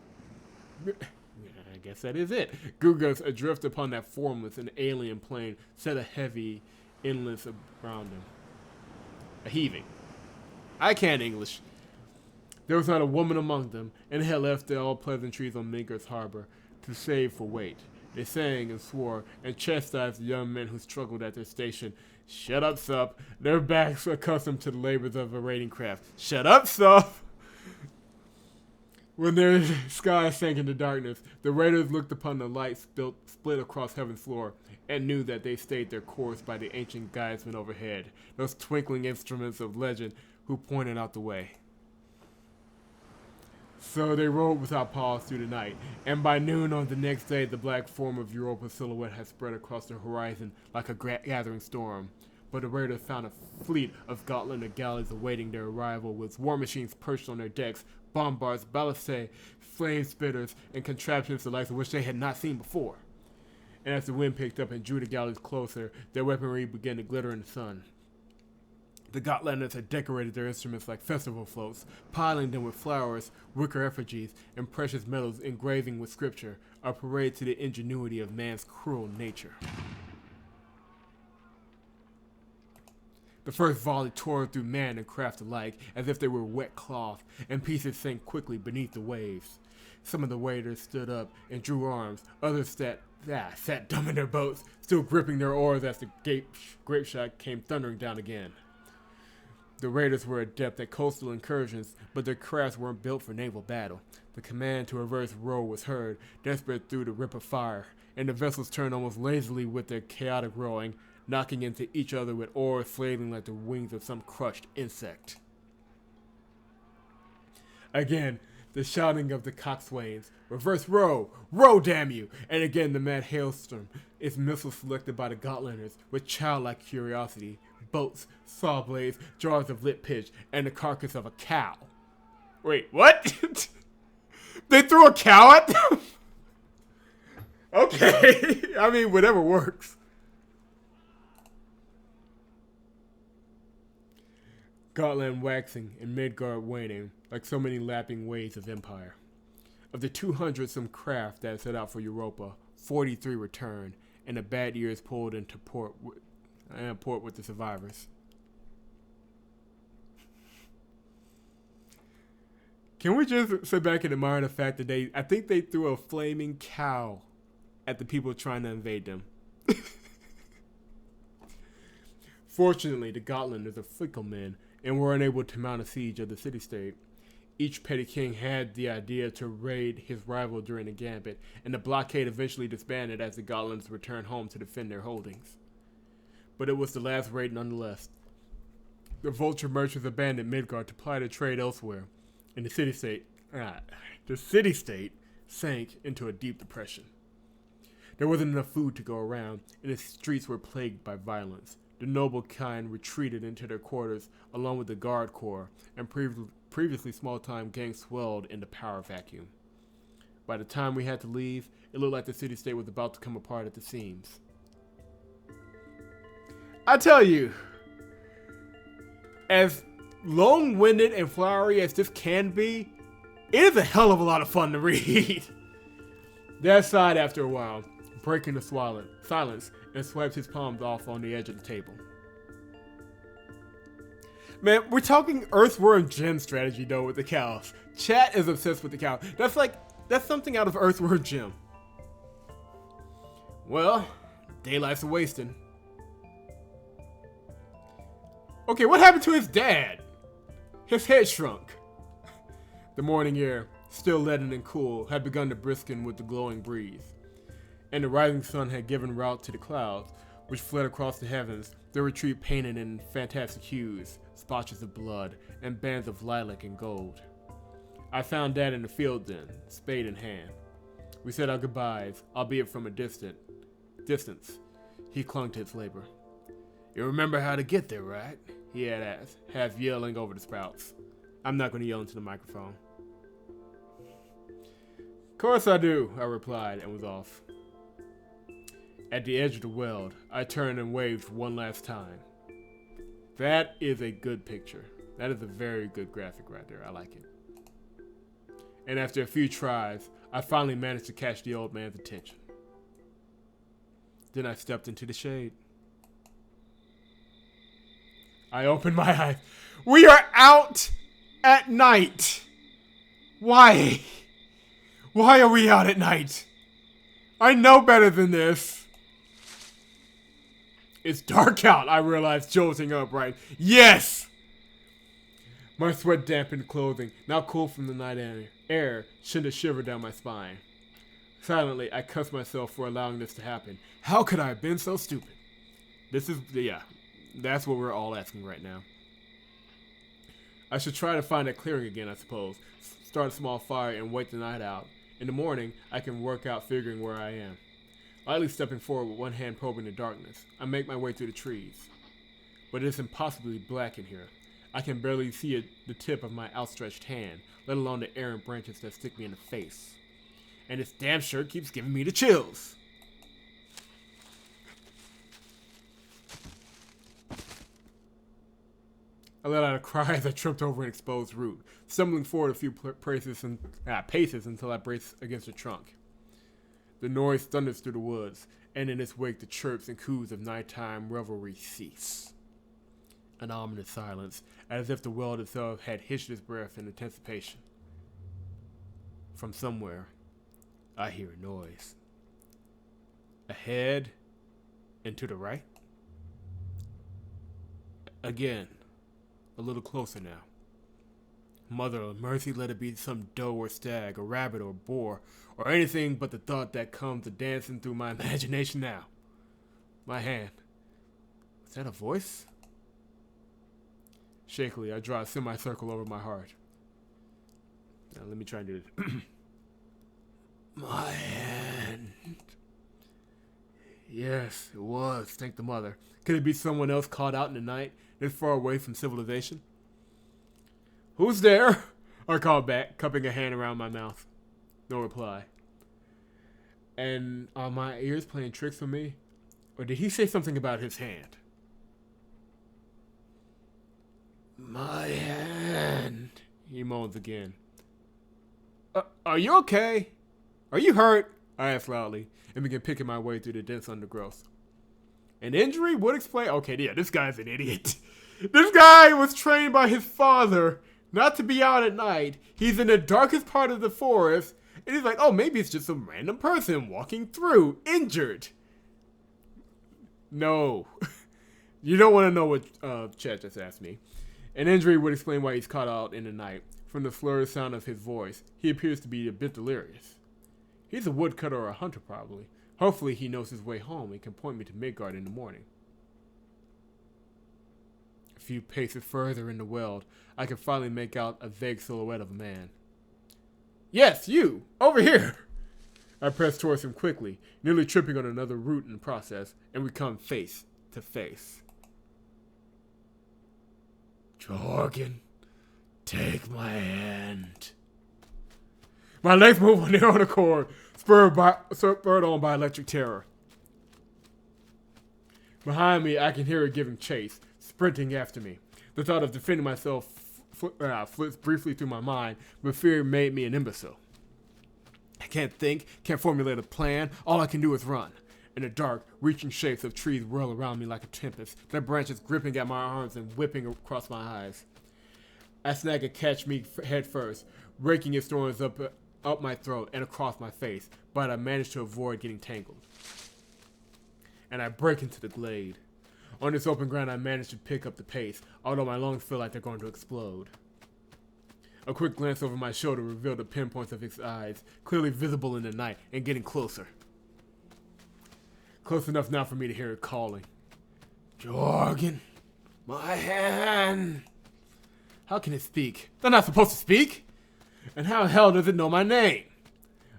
I guess that is it. Gogas adrift upon that formless and alien plain, set a heavy inlets around them. A heaving. I can't English. There was not a woman among them, and they had left the all-pleasantries on Midgard's harbor to save for weight. They sang and swore, and chastised the young men who struggled at their station. Shut up, sup. Their backs were accustomed to the labors of a raiding craft. Shut up, sup. When their sky sank into darkness, the raiders looked upon the light split across heaven's floor and knew that they stayed their course by the ancient guidesmen overhead, those twinkling instruments of legend who pointed out the way. So they rode without pause through the night, and by noon on the next day the black form of Europa's silhouette had spread across the horizon like a gathering storm. But the raiders found a fleet of Gotlander galleys awaiting their arrival, with war machines perched on their decks, bombards, ballistae, flame spitters, and contraptions the likes of which they had not seen before. And as the wind picked up and drew the galleys closer, their weaponry began to glitter in the sun. The Gotlanders had decorated their instruments like festival floats, piling them with flowers, wicker effigies, and precious metals engraving with scripture, a parade to the ingenuity of man's cruel nature. The first volley tore through man and craft alike, as if they were wet cloth, and pieces sank quickly beneath the waves. Some of the waders stood up and drew arms, others sat dumb in their boats, still gripping their oars as the grape shot came thundering down again. The raiders were adept at coastal incursions, but their crafts weren't built for naval battle. The command to reverse row was heard, desperate through the rip of fire, and the vessels turned almost lazily with their chaotic rowing, knocking into each other with oars flailing like the wings of some crushed insect. Again, the shouting of the coxswains, "Reverse row! Row, damn you!" And again the mad hailstorm, its missiles selected by the Gotlanders with childlike curiosity, boats, saw blades, jars of lit pitch, and the carcass of a cow. Wait, what? They threw a cow at them? Okay, I mean, whatever works. Gotland waxing and Midgard waning, like so many lapping waves of empire. Of the 200-some craft that set out for Europa, 43 returned, and the bad years pulled into port with the survivors. Can we just sit back and admire the fact that I think they threw a flaming cow at the people trying to invade them. Fortunately, the Gotlanders are fickle men and were unable to mount a siege of the city-state. Each petty king had the idea to raid his rival during the gambit, and the blockade eventually disbanded as the Gotlanders returned home to defend their holdings. But it was the last raid nonetheless. The vulture merchants abandoned Midgard to ply their trade elsewhere, and the city-state sank into a deep depression. There wasn't enough food to go around, and the streets were plagued by violence. The noble kind retreated into their quarters along with the guard corps, and previously small-time gangs swelled in the power vacuum. By the time we had to leave, it looked like the city-state was about to come apart at the seams. I tell you, as long-winded and flowery as this can be, it is a hell of a lot of fun to read. Dad sighed after a while, breaking the silence, and swiped his palms off on the edge of the table. Man, we're talking Earthworm Jim strategy though with the cows. Chat is obsessed with the cow. That's something out of Earthworm Jim. Well, daylight's a wasting. Okay, what happened to his dad? His head shrunk. The morning air, still leaden and cool, had begun to brisken with the glowing breeze, and the rising sun had given route to the clouds, which fled across the heavens, their retreat painted in fantastic hues, splotches of blood, and bands of lilac and gold. I found Dad in the field then, spade in hand. We said our goodbyes, albeit from a distance. He clung to his labor. "You remember how to get there, right?" he had asked, half yelling over the sprouts. I'm not going to yell into the microphone. "Of course I do," I replied, and was off. At the edge of the weld, I turned and waved one last time. That is a good picture. That is a very good graphic right there. I like it. And after a few tries, I finally managed to catch the old man's attention. Then I stepped into the shade. I opened my eyes. We are out at night. Why? Why are we out at night? I know better than this. It's dark out, I realized, jolting upright. Yes! My sweat dampened clothing, now cool from the night air, sent a shiver down my spine. Silently, I cussed myself for allowing this to happen. How could I have been so stupid? That's what we're all asking right now. I should try to find that clearing again, I suppose. Start a small fire and wait the night out. In the morning, I can work out figuring where I am. Lightly stepping forward with one hand probing the darkness, I make my way through the trees. But it is impossibly black in here. I can barely see the tip of my outstretched hand, let alone the errant branches that stick me in the face. And this damn shirt keeps giving me the chills. I let out a cry as I tripped over an exposed root, stumbling forward a few paces until I braced against a trunk. The noise thunders through the woods, and in its wake the chirps and coos of nighttime revelry cease. An ominous silence, as if the world itself had hitched its breath in anticipation. From somewhere, I hear a noise. Ahead and to the right. Again, a little closer now. Mother of mercy, let it be some doe or stag, or rabbit or boar, or anything but the thought that comes a-dancing through my imagination now. My hand. Was that a voice? Shakily, I draw a semicircle over my heart. Now, let me try and do this. My hand. Yes, it was. Thank the mother. Could it be someone else caught out in the night, this far away from civilization? Who's there? I called back, cupping a hand around my mouth. No reply. And are my ears playing tricks on me? Or did he say something about his hand? My hand, he moans again. Are you okay? Are you hurt? I asked loudly, and began picking my way through the dense undergrowth. An injury would explain. Okay, yeah, this guy's an idiot. This guy was trained by his father not to be out at night. He's in the darkest part of the forest, and he's like, oh, maybe it's just some random person walking through, injured. No. You don't want to know what Chet just asked me. An injury would explain why he's caught out in the night. From the slurred sound of his voice, he appears to be a bit delirious. He's a woodcutter or a hunter, probably. Hopefully he knows his way home and can point me to Midgard in the morning. A few paces further in the world, I can finally make out a vague silhouette of a man. Yes, you! Over here! I press towards him quickly, nearly tripping on another root in the process, and we come face to face. Jorgen, take my hand. My legs move on their own accord, spurred on by electric terror. Behind me, I can hear her giving chase, sprinting after me. The thought of defending myself flits briefly through my mind, but fear made me an imbecile. I can't think, can't formulate a plan. All I can do is run. In the dark, reaching shapes of trees whirl around me like a tempest, their branches gripping at my arms and whipping across my eyes. I snag and catch me head first, raking its thorns up my throat and across my face, but I manage to avoid getting tangled. And I break into the glade. On this open ground, I manage to pick up the pace, although my lungs feel like they're going to explode. A quick glance over my shoulder revealed the pinpoints of its eyes, clearly visible in the night, and getting closer. Close enough now for me to hear it calling. Jorgen, my hand. How can it speak? They're not supposed to speak. And how the hell does it know my name?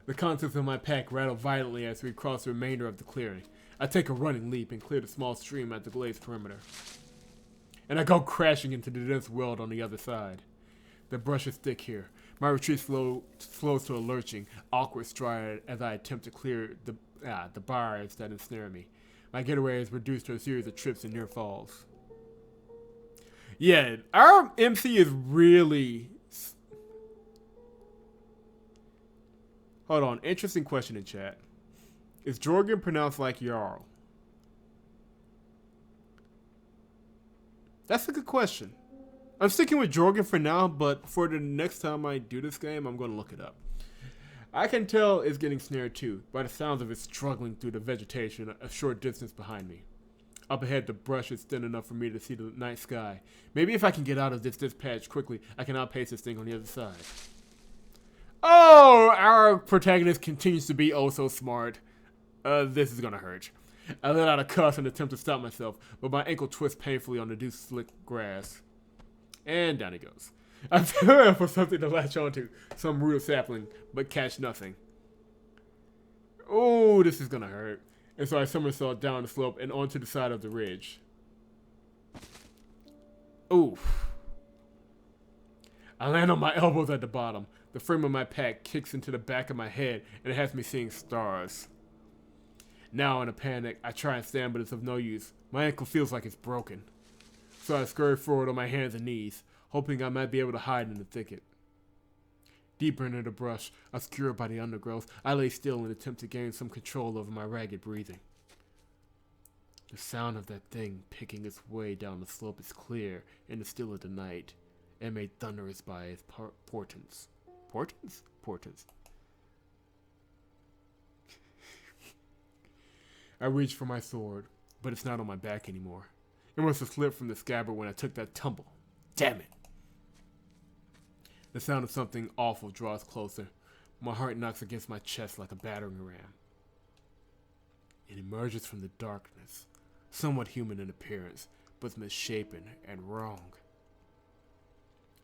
The contents of my pack rattle violently as we cross the remainder of the clearing. I take a running leap and clear the small stream at the glade's perimeter. And I go crashing into the dense world on the other side. The brush is thick here. My retreat slows to a lurching, awkward stride as I attempt to clear the bars that ensnare me. My getaway is reduced to a series of trips and near falls. Yeah, our MC is really... Hold on, interesting question in chat. Is Jorgen pronounced like Jarl? That's a good question. I'm sticking with Jorgen for now, but for the next time I do this game, I'm going to look it up. I can tell it's getting snared too, by the sounds of it struggling through the vegetation a short distance behind me. Up ahead, the brush is thin enough for me to see the night sky. Maybe if I can get out of this patch quickly, I can outpace this thing on the other side. Oh, our protagonist continues to be oh so smart. This is gonna hurt. I let out a cuss and attempt to stop myself, but my ankle twists painfully on the dew slick grass. And down it goes. I feel for something to latch onto, some root of sapling, but catch nothing. Oh, this is gonna hurt. And so I somersault down the slope and onto the side of the ridge. Oof. I land on my elbows at the bottom. The frame of my pack kicks into the back of my head and it has me seeing stars. Now in a panic, I try and stand, but it's of no use. My ankle feels like it's broken. so I scurried forward on my hands and knees, hoping I might be able to hide in the thicket. Deeper into the brush, obscured by the undergrowth, I lay still in an attempt to gain some control over my ragged breathing. The sound of that thing picking its way down the slope is clear in the still of the night, and made thunderous by its portents. Portents? Portents. I reached for my sword, but it's not on my back anymore. It must have slipped from the scabbard when I took that tumble. Damn it! The sound of something awful draws closer. My heart knocks against my chest like a battering ram. It emerges from the darkness, somewhat human in appearance, but misshapen and wrong.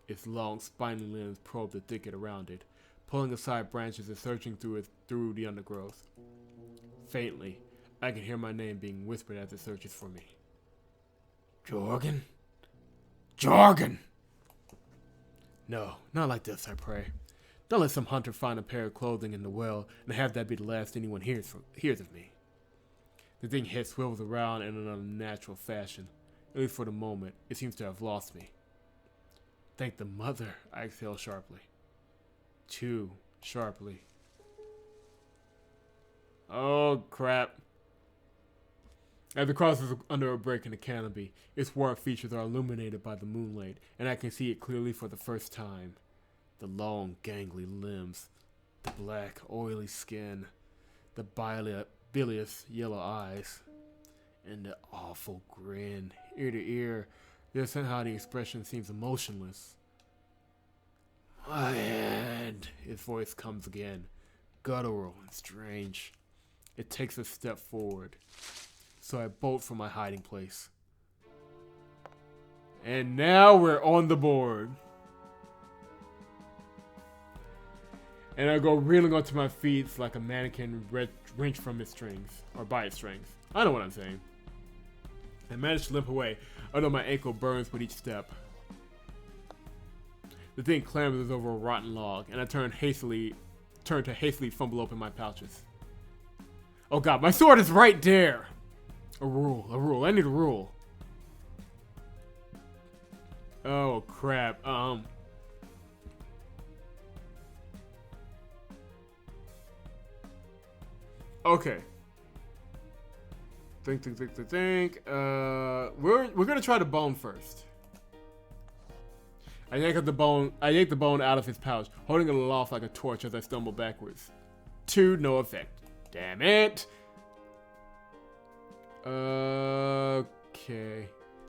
Its long, spiny limbs probe the thicket around it, pulling aside branches and searching through the undergrowth. Faintly, I can hear my name being whispered as it searches for me. Jorgen? Jorgen! No, not like this, I pray. Don't let some hunter find a pair of clothing in the well and have that be the last anyone hears of me. The thing head swivels around in an unnatural fashion. At least for the moment, it seems to have lost me. Thank the mother, I exhale sharply. Too sharply. Oh, crap. As it crosses under a break in the canopy, its warped features are illuminated by the moonlight, and I can see it clearly for the first time. The long, gangly limbs, the black, oily skin, the bilious yellow eyes, and the awful grin, ear to ear. Yet somehow the expression seems emotionless. My hand, his voice comes again, guttural and strange. It takes a step forward, so I bolt from my hiding place. And now we're on the board. And I go reeling onto my feet like a mannequin wrenched from its strings, or by its strings. I know what I'm saying. I manage to limp away, although my ankle burns with each step. The thing clambers over a rotten log, and I turn to hastily fumble open my pouches. Oh god, my sword is right there! A rule. I need a rule. Oh crap. Okay. Think. We're gonna try the bone first. I yank the bone out of his pouch, holding it aloft like a torch as I stumble backwards. To no effect. Damn it. Okay.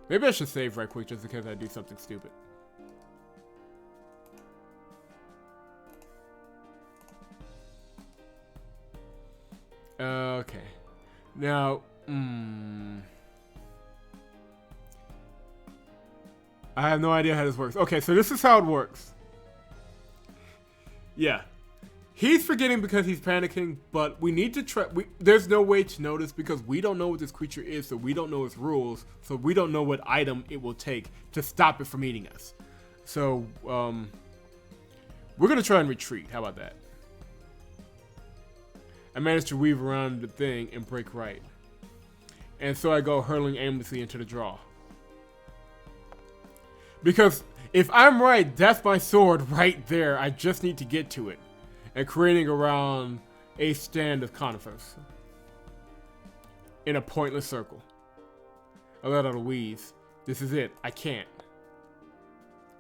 Maybe I should save right quick just in case I do something stupid. Okay. Now, I have no idea how this works. Okay, so this is how it works. Yeah. He's forgetting because he's panicking, but we need to try. There's no way to know this because we don't know what this creature is, so we don't know its rules, so we don't know what item it will take to stop it from eating us. So, we're going to try and retreat. How about that? I managed to weave around the thing and break right. And so I go hurling aimlessly into the draw. Because if I'm right, that's my sword right there. I just need to get to it. And creating around a stand of conifers. In a pointless circle. I let out a wheeze. This is it. I can't.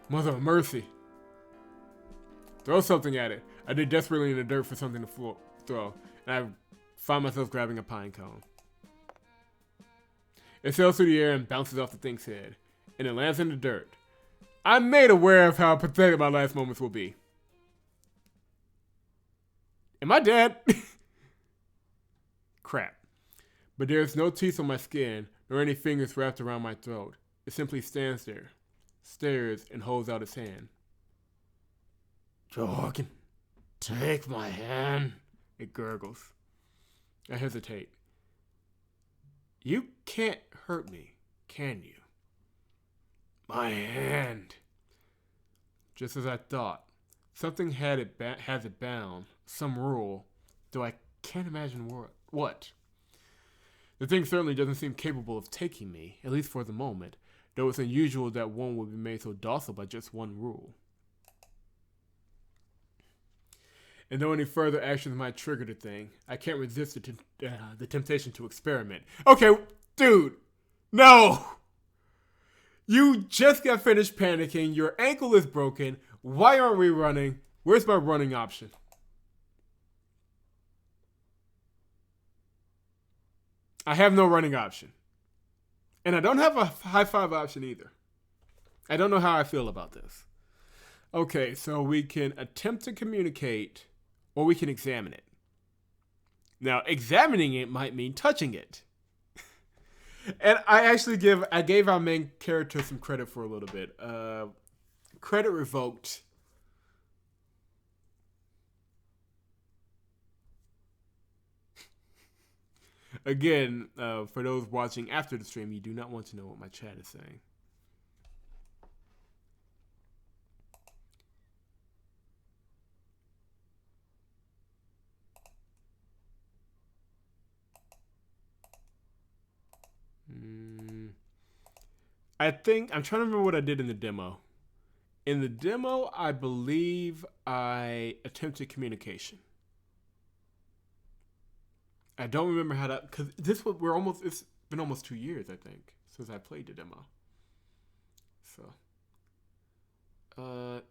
Mother of mercy. Throw something at it. I dig desperately in the dirt for something to throw. And I find myself grabbing a pine cone. It sails through the air and bounces off the thing's head. And it lands in the dirt. I'm made aware of how pathetic my last moments will be. Am I dead? Crap. But there's no teeth on my skin, nor any fingers wrapped around my throat. It simply stands there, stares, and holds out its hand. Jorgen, take my hand. It gurgles. I hesitate. You can't hurt me, can you? My hand. Just as I thought. Something has it bound. Some rule. Though I can't imagine what. The thing certainly doesn't seem capable of taking me, at least for the moment. though it's unusual that one would be made so docile by just one rule. And though any further actions might trigger the thing, I can't resist the temptation to experiment. Okay, dude, no! You just got finished panicking, your ankle is broken, why aren't we running? Where's my running option? I have no running option. And I don't have a high five option either. I don't know how I feel about this. Okay, so we can attempt to communicate, or we can examine it. Now, examining it might mean touching it. And I gave our main character some credit for a little bit. Credit revoked. Again, for those watching after the stream, you do not want to know what my chat is saying. I think, I'm trying to remember what I did in the demo. In the demo, I believe I attempted communication. I don't remember how to, because it's been almost 2 years, I think, since I played the demo. So, I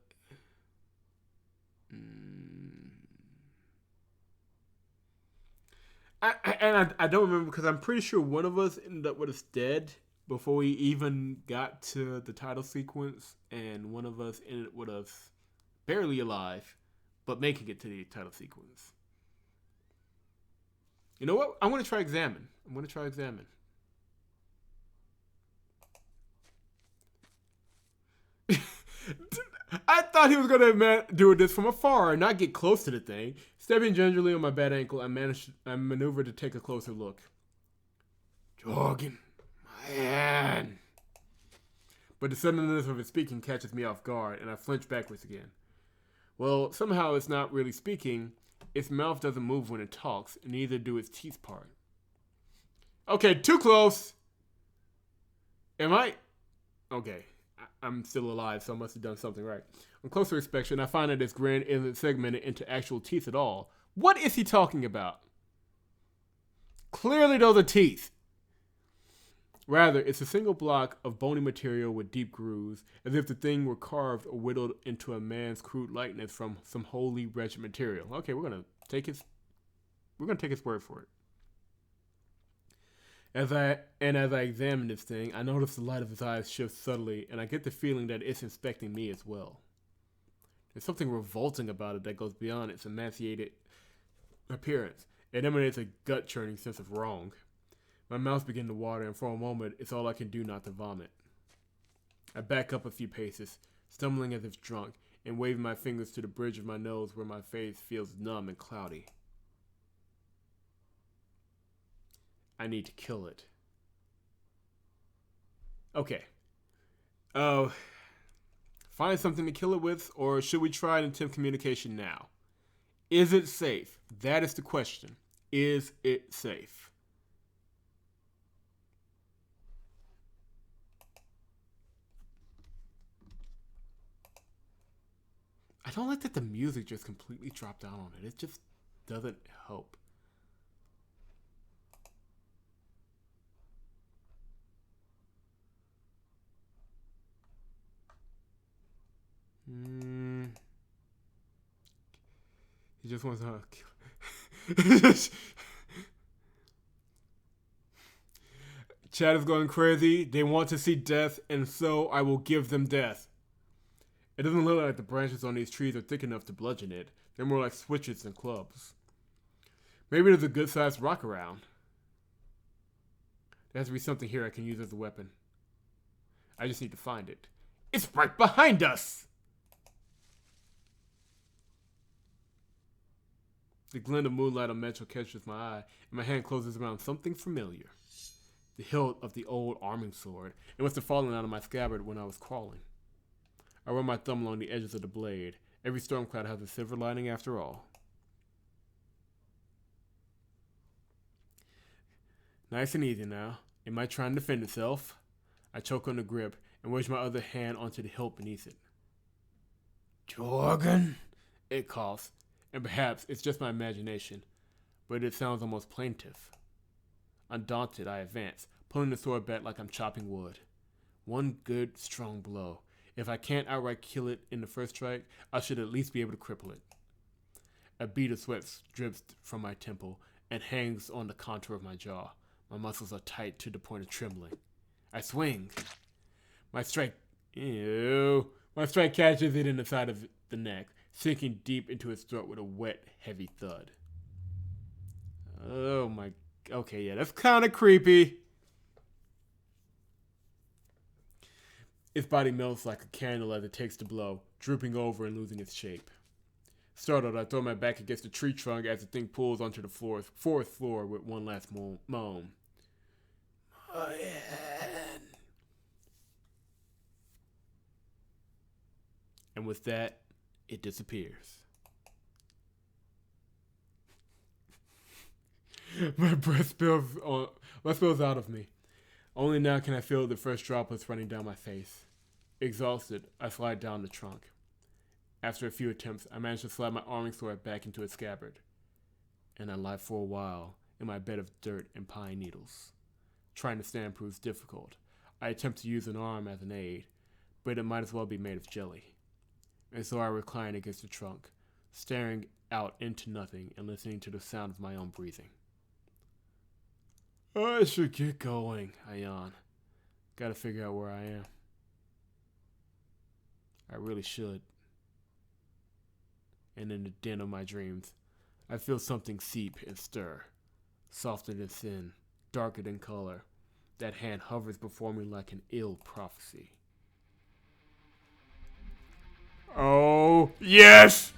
don't remember because I'm pretty sure one of us ended up with us dead before we even got to the title sequence, and one of us ended up with us barely alive, but making it to the title sequence. You know what? I'm going to try examine. I thought he was going to do this from afar and not get close to the thing. Stepping gingerly on my bad ankle, I maneuvered to take a closer look. Jorgen, man. But the suddenness of his speaking catches me off guard, and I flinch backwards again. Well, somehow it's not really speaking. Its mouth doesn't move when it talks, and neither do its teeth part. Okay, too close. Am I? Okay, I'm still alive, so I must have done something right. On closer inspection, I find that its grin isn't segmented into actual teeth at all. What is he talking about? Clearly those are teeth. Rather, it's a single block of bony material with deep grooves, as if the thing were carved or whittled into a man's crude likeness from some wholly wretched material. Okay, we're gonna take his word for it. As I examine this thing, I notice the light of his eyes shift subtly, and I get the feeling that it's inspecting me as well. There's something revolting about it that goes beyond its emaciated appearance. It emanates a gut-churning sense of wrong. My mouth begins to water, and for a moment, it's all I can do not to vomit. I back up a few paces, stumbling as if drunk, and waving my fingers to the bridge of my nose where my face feels numb and cloudy. I need to kill it. Okay. Find something to kill it with, or should we try and attempt communication now? Is it safe? That is the question. Is it safe? I don't like that the music just completely dropped down on it. It just doesn't help. He just wants to kill. Chad is going crazy. They want to see death, and so I will give them death. It doesn't look like the branches on these trees are thick enough to bludgeon it. They're more like switches and clubs. Maybe there's a good-sized rock around. There has to be something here I can use as a weapon. I just need to find it. It's right behind us! The glint of moonlight on Metro catches my eye, and my hand closes around something familiar. The hilt of the old arming sword. It must have fallen out of my scabbard when I was crawling. I run my thumb along the edges of the blade. Every storm cloud has a silver lining after all. Nice and easy now. It might try and defend itself. I choke on the grip and wedge my other hand onto the hilt beneath it. Jorgen, it coughs, and perhaps it's just my imagination, but it sounds almost plaintive. Undaunted, I advance, pulling the sword back like I'm chopping wood. One good, strong blow. If I can't outright kill it in the first strike, I should at least be able to cripple it. A bead of sweat drips from my temple and hangs on the contour of my jaw. My muscles are tight to the point of trembling. I swing. My strike catches it in the side of the neck, sinking deep into its throat with a wet, heavy thud. Oh my... Okay, yeah, that's kind of creepy. Its body melts like a candle as it takes the blow, drooping over and losing its shape. Startled, I throw my back against the tree trunk as the thing pulls onto the forest floor with one last moan. My hand. And with that, it disappears. My breath spills out of me. Only now can I feel the first droplets running down my face. Exhausted, I slide down the trunk. After a few attempts, I manage to slide my arming sword back into its scabbard. And I lie for a while in my bed of dirt and pine needles. Trying to stand proves difficult. I attempt to use an arm as an aid, but it might as well be made of jelly. And so I recline against the trunk, staring out into nothing and listening to the sound of my own breathing. I should get going, I yawn. Gotta figure out where I am. I really should. And in the den of my dreams, I feel something seep and stir. Softer than sin, darker than color. That hand hovers before me like an ill prophecy. Oh, yes!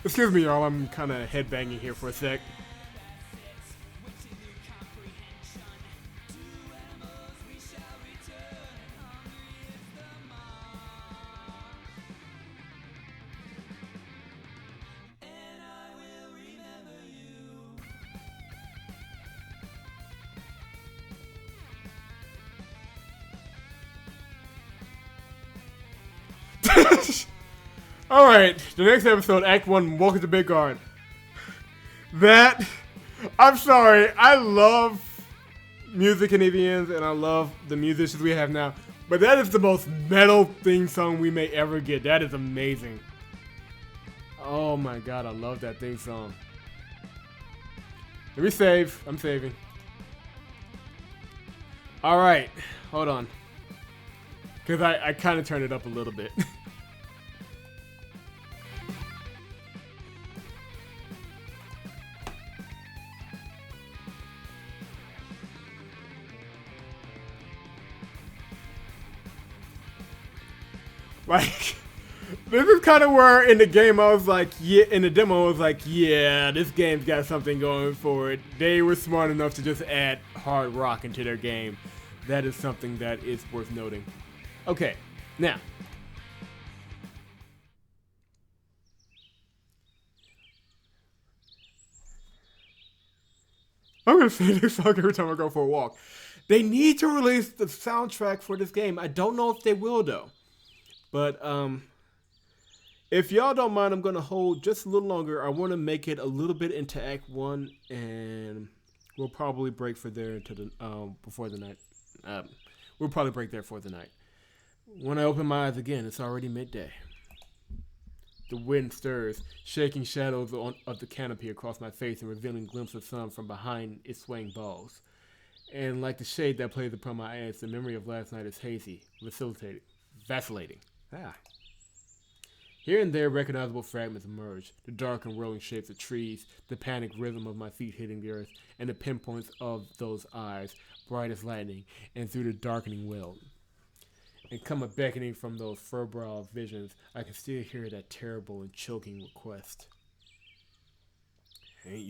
Excuse me, y'all. I'm kind of headbanging here for a sec. Alright, the next episode, Act 1, Welcome to Midgard. I'm sorry, I love music in EVNs, and I love the musicians we have now, but that is the most metal theme song we may ever get. That is amazing. Oh my god, I love that theme song. Let me save. I'm saving. Alright, hold on. Because I kind of turned it up a little bit. Like, this is kind of where in the game I was like, yeah, in the demo I was like, yeah, this game's got something going for it. They were smart enough to just add hard rock into their game. That is something that is worth noting. Okay, now. I'm going to say this song every time I go for a walk. They need to release the soundtrack for this game. I don't know if they will, though. But if y'all don't mind, I'm going to hold just a little longer. I want to make it a little bit into Act 1, and we'll probably break for there into the before the night. We'll probably break there for the night. When I open my eyes again, it's already midday. The wind stirs, shaking shadows of the canopy across my face and revealing glimpses of sun from behind its swaying boughs. And like the shade that plays upon my eyes, the memory of last night is hazy, vacillating. Here and there, recognizable fragments emerge, the dark and rolling shapes of trees, the panicked rhythm of my feet hitting the earth, and the pinpoints of those eyes, bright as lightning, and through the darkening world. and come a beckoning from those furbrowed visions, I can still hear that terrible and choking request. Ain't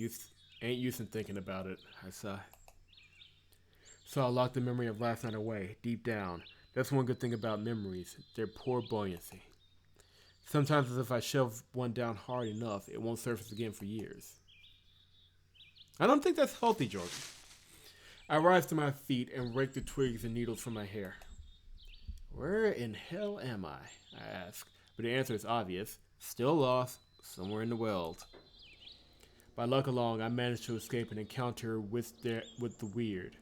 use in thinking about it, I sigh. So I locked the memory of last night away, deep down. That's one good thing about memories, their poor buoyancy. Sometimes, as if I shove one down hard enough, it won't surface again for years. I don't think that's healthy, Jorgen. I rise to my feet and rake the twigs and needles from my hair. Where in hell am I ask, but the answer is obvious. Still lost, somewhere in the world. By luck alone, I managed to escape an encounter with the weird.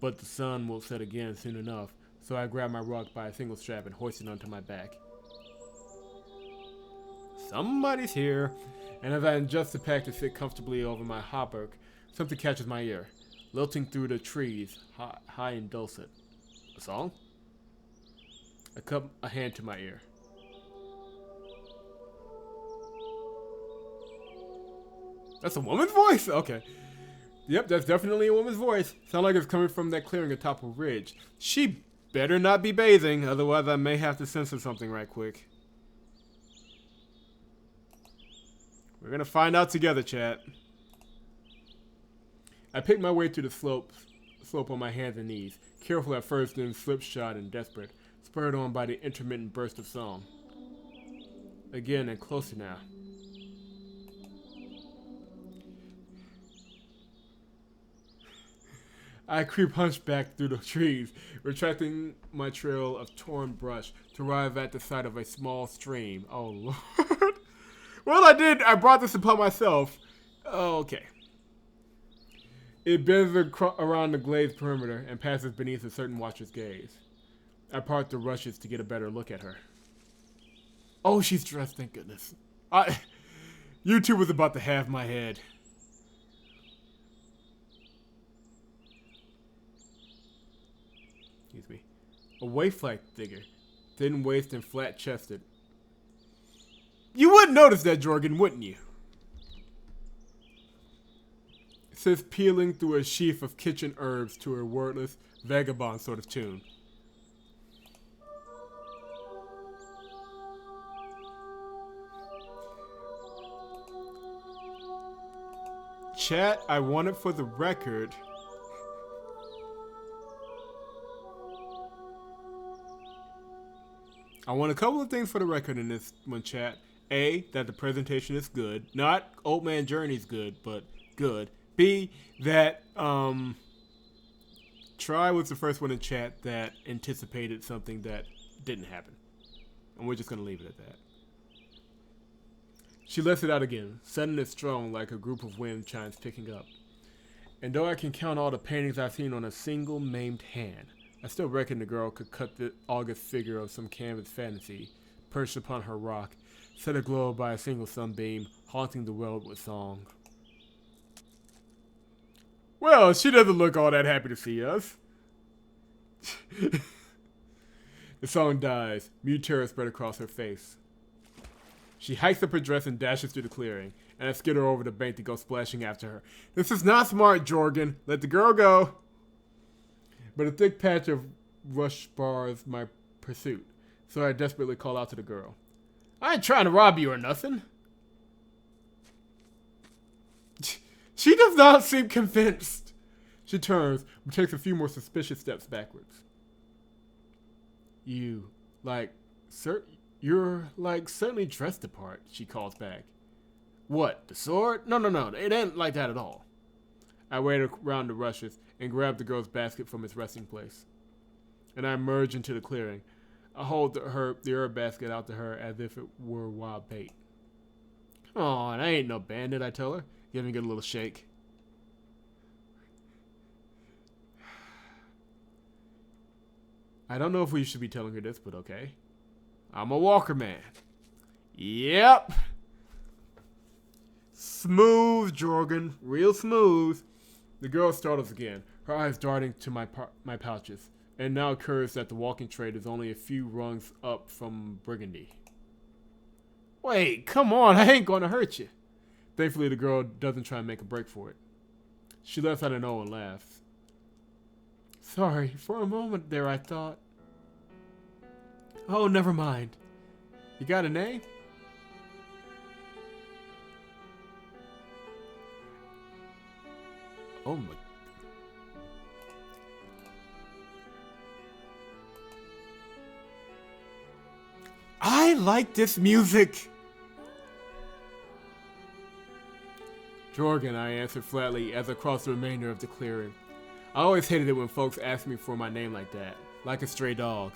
But the sun will set again soon enough, so I grab my rug by a single strap and hoist it onto my back. Somebody's here, and as I adjust the pack to sit comfortably over my hauberk, something catches my ear, lilting through the trees, high and dulcet. A song? I cup a hand to my ear. That's a woman's voice? Okay. Yep, that's definitely a woman's voice. Sounds like it's coming from that clearing atop a ridge. She better not be bathing, otherwise I may have to censor something right quick. We're gonna find out together, chat. I pick my way through the slope on my hands and knees, careful at first, then slipshod and desperate, spurred on by the intermittent burst of song. Again and closer now. I creep hunchback through the trees, retracting my trail of torn brush to arrive at the side of a small stream. Oh, Lord. Well, I brought this upon myself. Oh, okay. It bends around the glazed perimeter and passes beneath a certain watcher's gaze. I part the rushes to get a better look at her. Oh, she's dressed, thank goodness. YouTube was about to have my head. Excuse me. A waif-like figure, thin waist and flat-chested. You would notice that, Jorgen, wouldn't you? It says peeling through a sheaf of kitchen herbs to a wordless, vagabond sort of tune. Chat, I want it for the record. I want a couple of things for the record in this one, chat. A, that the presentation is good. Not Old Man Journey's good, but good. B, that Try was the first one in chat that anticipated something that didn't happen. And we're just going to leave it at that. She lets it out again, sudden and strong like a group of wind chimes picking up. And though I can count all the paintings I've seen on a single maimed hand, I still reckon the girl could cut the august figure of some canvas fantasy, perched upon her rock, set aglow by a single sunbeam, haunting the world with song. Well, she doesn't look all that happy to see us. The song dies, mute terror spread across her face. She hikes up her dress and dashes through the clearing, and I skitter over the bank to go splashing after her. This is not smart, Jorgen. Let the girl go. But a thick patch of rush bars my pursuit, so I desperately call out to the girl. I ain't trying to rob you or nothing. She does not seem convinced. She turns, but takes a few more suspicious steps backwards. You're certainly dressed the part, she calls back. What, the sword? No, it ain't like that at all. I wait around the rushes and grab the girl's basket from its resting place. And I emerge into the clearing. I hold the herb basket out to her as if it were wild bait. Come on, I ain't no bandit, I tell her, giving it a little shake. I don't know if we should be telling her this, but okay. I'm a Walkerman. Yep. Smooth, Jorgen. Real smooth. The girl startles again, her eyes darting to my pouches, and now occurs that the walking trade is only a few rungs up from Burgundy. Wait, come on, I ain't gonna hurt you. Thankfully, the girl doesn't try and make a break for it. She lets out an O and laughs. Sorry, for a moment there I thought. Oh, never mind. You got a name? Oh my. I like this music. Jorgen, I answered flatly as I crossed the remainder of the clearing. I always hated it when folks asked me for my name like that, like a stray dog.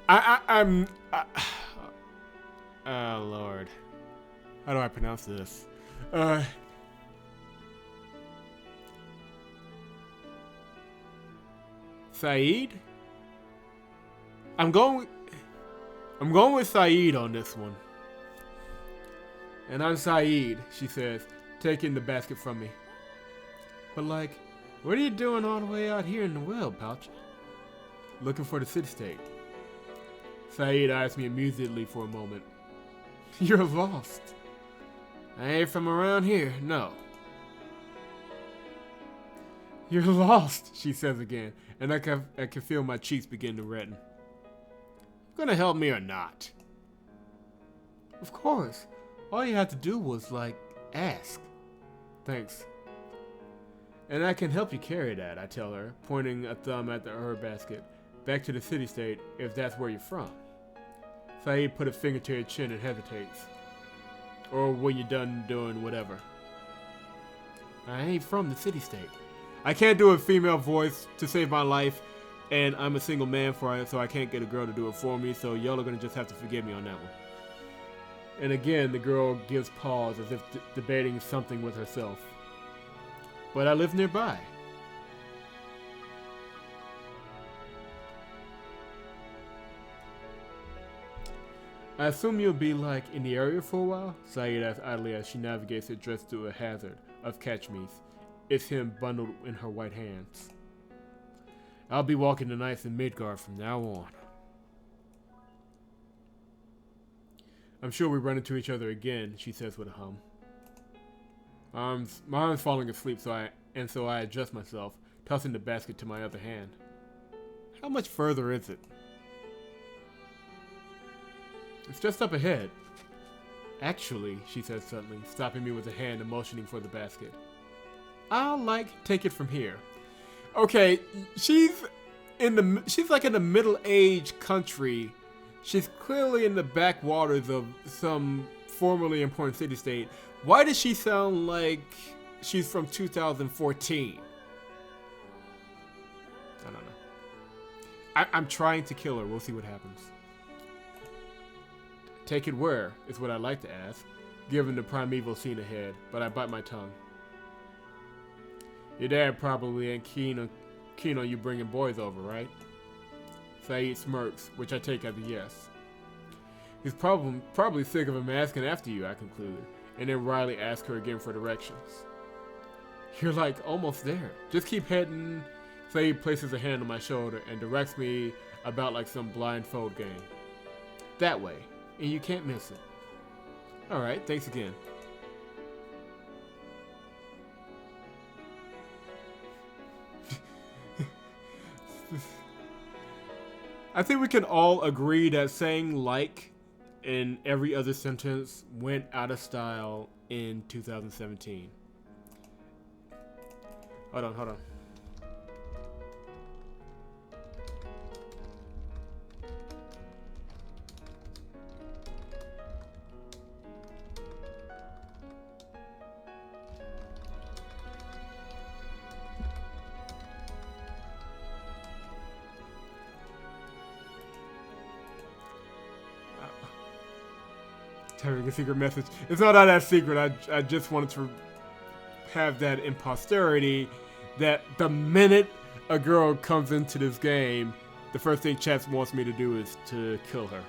Oh, Lord. How do I pronounce this? Saeed? I'm going with Saeed on this one. And I'm Saeed, she says, taking the basket from me. But like, what are you doing all the way out here in the wild, Pouch? Looking for the city-state. Saeed eyes me amusedly for a moment. You're lost. I ain't from around here, no. You're lost, she says again, and I can feel my cheeks begin to redden. Gonna help me or not? Of course. All you had to do was, like, ask. Thanks. And I can help you carry that, I tell her, pointing a thumb at the herb basket. Back to the city-state, if that's where you're from. Saeed put a finger to her chin and hesitates. Or when you're done doing whatever. I ain't from the city-state. I can't do a female voice to save my life, and I'm a single man for it, so I can't get a girl to do it for me, so y'all are gonna just have to forgive me on that one. And again, the girl gives pause as if debating something with herself. But I live nearby. I assume you'll be, like, in the area for a while? Saeed asks idly as she navigates her dress through a hazard of catch-me's. It's him bundled in her white hands. I'll be walking the nights in Midgard from now on. I'm sure we run into each other again, she says with a hum. My arm's falling asleep, so I adjust myself, tossing the basket to my other hand. How much further is it? It's just up ahead. Actually, she says suddenly, stopping me with a hand and motioning for the basket. I'll, take it from here. Okay, she's like in a middle-aged country. She's clearly in the backwaters of some formerly important city-state. Why does she sound like she's from 2014? I don't know. I'm trying to kill her. We'll see what happens. Take it where, is what I'd like to ask, given the primeval scene ahead, but I bite my tongue. Your dad probably ain't keen on you bringing boys over, right? Saeed smirks, which I take as a yes. He's probably sick of him asking after you, I conclude, and then Riley asks her again for directions. You're like almost there. Just keep heading. Saeed places a hand on my shoulder and directs me about like some blindfold game. That way, and you can't miss it. Alright, thanks again. I think we can all agree that saying like in every other sentence went out of style in 2017. Hold on. Having a secret message. It's not all that secret. I just wanted to have that in posterity that the minute a girl comes into this game, the first thing Chats wants me to do is to kill her.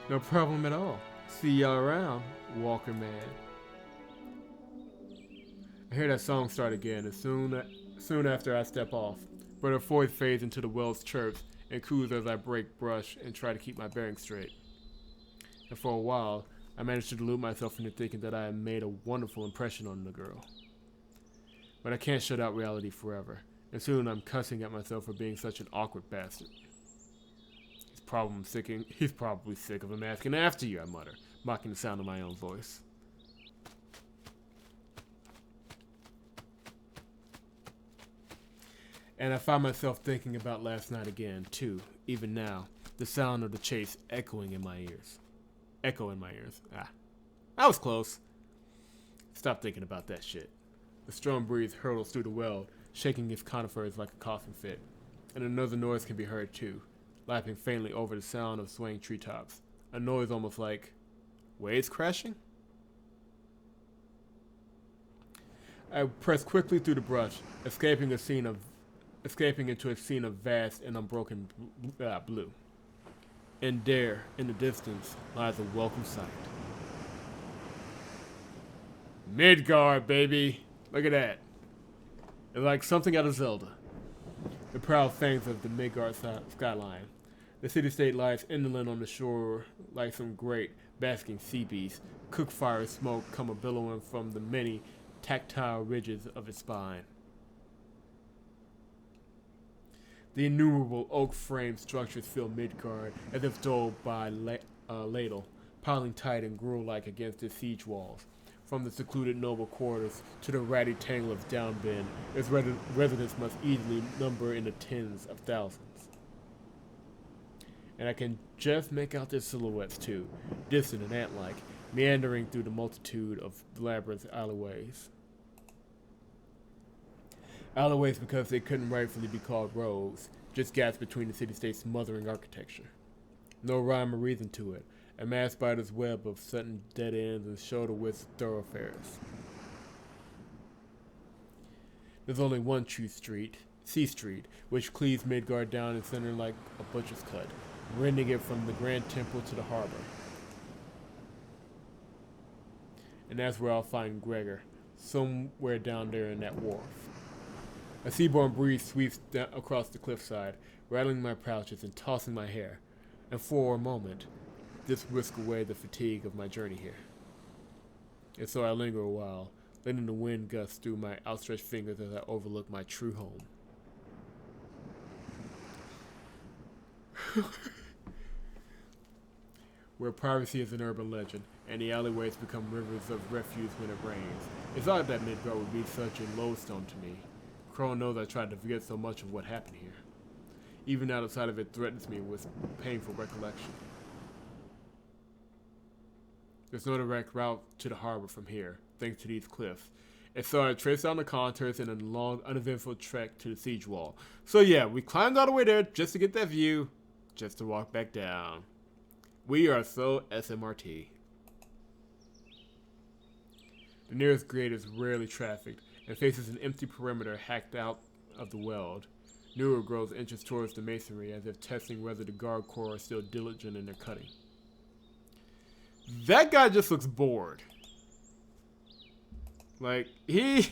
No problem at all. See y'all around, Walkerman. I hear that song start again, and soon after I step off, but her voice fades into the well's chirps and coos as I break brush and try to keep my bearings straight. And for a while, I managed to delude myself into thinking that I had made a wonderful impression on the girl. But I can't shut out reality forever, and soon I'm cussing at myself for being such an awkward bastard. He's probably sick of him asking after you, I mutter, mocking the sound of my own voice. And I found myself thinking about last night again, too, even now, the sound of the chase echoing in my ears. Ah, I was close. Stop thinking about that shit. The strong breeze hurtles through the world, shaking its conifers like a coughing fit, and another noise can be heard, too, lapping faintly over the sound of swaying treetops. A noise almost like waves crashing? I press quickly through the brush, escaping into a scene of vast and unbroken blue. And there, in the distance, lies a welcome sight. Midgard, baby! Look at that. It's like something out of Zelda. The proud fangs of the Midgard skyline. The city-state lies inland on the shore like some great, basking sea beast. Cook fire smoke come a-billowing from the many tactile ridges of its spine. The innumerable oak-framed structures fill Midgard as if doled by ladle, piling tight and gruel-like against its siege walls. From the secluded noble quarters to the ratty tangle of downbend, its residents must easily number in the tens of thousands. And I can just make out their silhouettes too, distant and ant-like, meandering through the multitude of labyrinth alleyways. Alleyways because they couldn't rightfully be called roads, just gaps between the city-state's smothering architecture. No rhyme or reason to it, a mad spider's web of sudden dead ends and shoulder-width thoroughfares. There's only one true street, C Street, which cleaves Midgard down in center like a butcher's cut, rending it from the Grand Temple to the harbor. And that's where I'll find Gregor, somewhere down there in that wharf. A seaborne breeze sweeps across the cliffside, rattling my pouches and tossing my hair, and for a moment, this whisk away the fatigue of my journey here. And so I linger a while, letting the wind gust through my outstretched fingers as I overlook my true home. Where privacy is an urban legend, and the alleyways become rivers of refuse when it rains. It's odd that Midgard would be such a lodestone to me. Crow knows I tried to forget so much of what happened here. Even now the sight of it threatens me with painful recollection. There's no direct route to the harbor from here, thanks to these cliffs. And so I traced down the contours in a long, uneventful trek to the siege wall. So yeah, we climbed all the way there just to get that view, just to walk back down. We are so SMRT. The nearest grade is rarely trafficked and faces an empty perimeter hacked out of the weld. Newer grows inches towards the masonry as if testing whether the guard corps are still diligent in their cutting. That guy just looks bored. Like, he's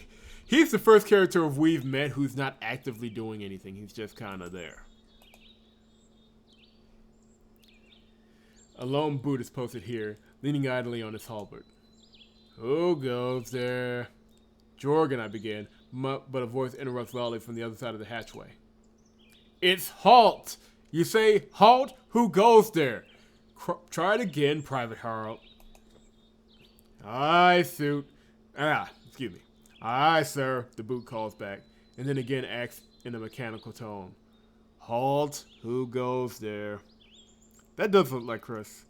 the first character we've met who's not actively doing anything. He's just kind of there. A lone boot is posted here, leaning idly on his halberd. Who goes there? Jorgen, I begin, but a voice interrupts loudly from the other side of the hatchway. It's halt! You say halt? Who goes there? Try it again, Private Harold. Aye, suit. Excuse me. Aye, sir, the boot calls back, and then again acts in a mechanical tone. Halt! Who goes there? That does look like Chris.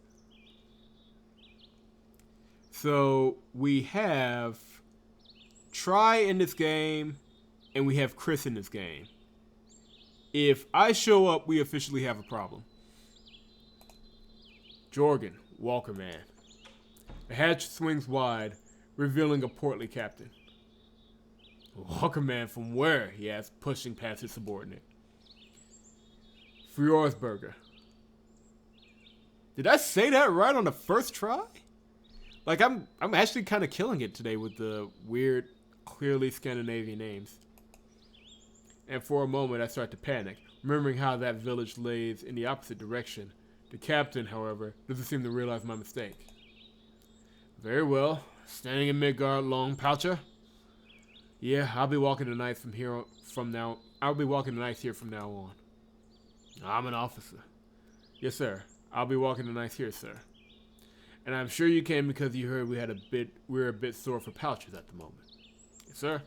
So, we have Try in this game, and we have Chris in this game. If I show up, we officially have a problem. Jorgen, Walkerman. The hatch swings wide, revealing a portly captain. Walkerman from where? He asks, pushing past his subordinate. Friorsberger. Did I say that right on the first try? Like, I'm actually kind of killing it today with the weird, clearly Scandinavian names. And for a moment, I start to panic, remembering how that village lays in the opposite direction. The captain, however, doesn't seem to realize my mistake. Very well. Standing in Midgard, lone poucher? Yeah, I'll be walking the nights I'll be walking the nights here from now on. I'm an officer. Yes, sir. I'll be walking the nights here, sir. And I'm sure you came because you heard we're a bit sore for pouches at the moment. Yes, sir.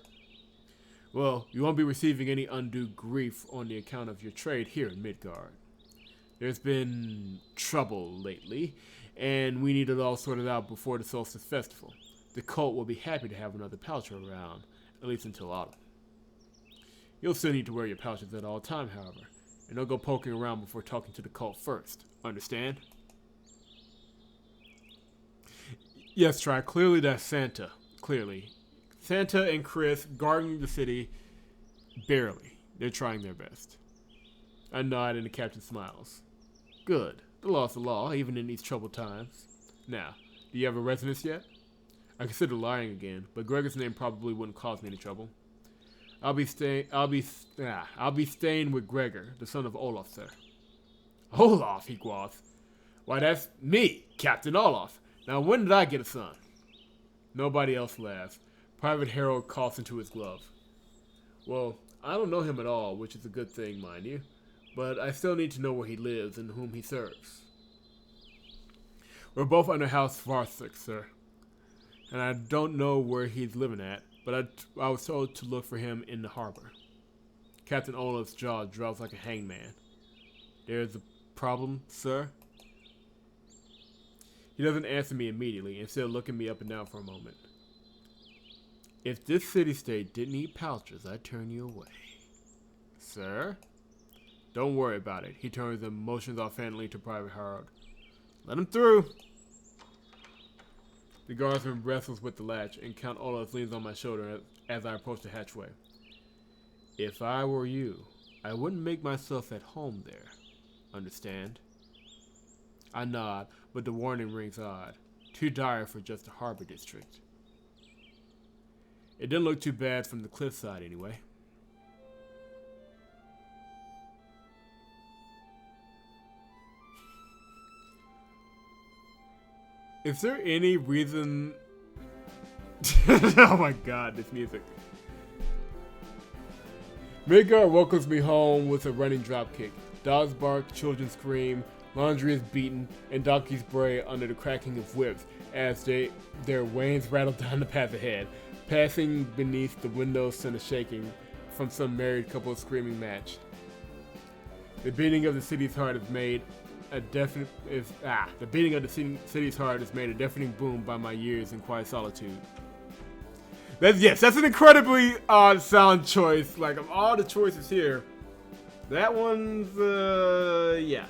Well, you won't be receiving any undue grief on the account of your trade here in Midgard. There's been trouble lately, and we need it all sorted out before the Solstice Festival. The cult will be happy to have another poucher around, at least until autumn. You'll still need to wear your pouches at all time, however, and don't go poking around before talking to the cult first. Understand? Yes, Try. Clearly that's Santa. Clearly. Santa and Chris guarding the city. Barely. They're trying their best. I nod and the captain smiles. Good. The law's the law, even in these troubled times. Now, do you have a residence yet? I consider lying again, but Gregor's name probably wouldn't cause me any trouble. I'll be staying with Gregor, the son of Olaf, sir. Olaf, he quoth. Why, that's me, Captain Olaf. Now, when did I get a son? Nobody else laughs. Private Harold coughs into his glove. Well, I don't know him at all, which is a good thing, mind you. But I still need to know where he lives and whom he serves. We're both under House Svarthik, sir. And I don't know where he's living at, but I was told to look for him in the harbor. Captain Olaf's jaw drops like a hangman. There's a problem, sir? He doesn't answer me immediately, instead looking me up and down for a moment. If this city-state didn't eat pouches, I'd turn you away. Sir? Don't worry about it. He turns and motions offhandedly to Private Harold. Let him through! The guardsman wrestles with the latch, and Count Olaf leans on my shoulder as I approach the hatchway. If I were you, I wouldn't make myself at home there. Understand? I nod, but the warning rings odd. Too dire for just a harbor district. It didn't look too bad from the cliffside anyway. Is there any reason... Oh my god, this music. Midgard welcomes me home with a running dropkick. Dogs bark, children scream, laundry is beaten, and donkeys bray under the cracking of whips as their wains rattle down the path ahead. Passing beneath the windows send a shaking from some married couple's screaming match. The beating of the city's heart is made a deafening boom by my years in quiet solitude. That's an incredibly odd sound choice. Like, of all the choices here, that one's yeah.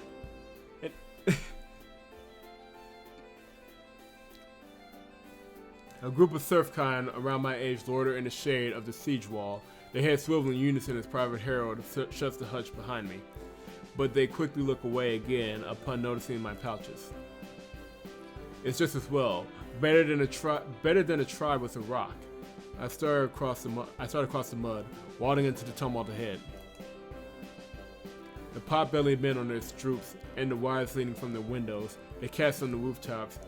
A group of serfkind around my age loiter in the shade of the siege wall. Their heads swivel in unison as Private Harold shuts the hutch behind me. But they quickly look away again upon noticing my pouches. It's just as well. Better than a tribe with a rock. I start across the mud, wading into the tumult ahead. The pot-bellied men on their stoops and the wives leaning from their windows, the cats on the rooftops,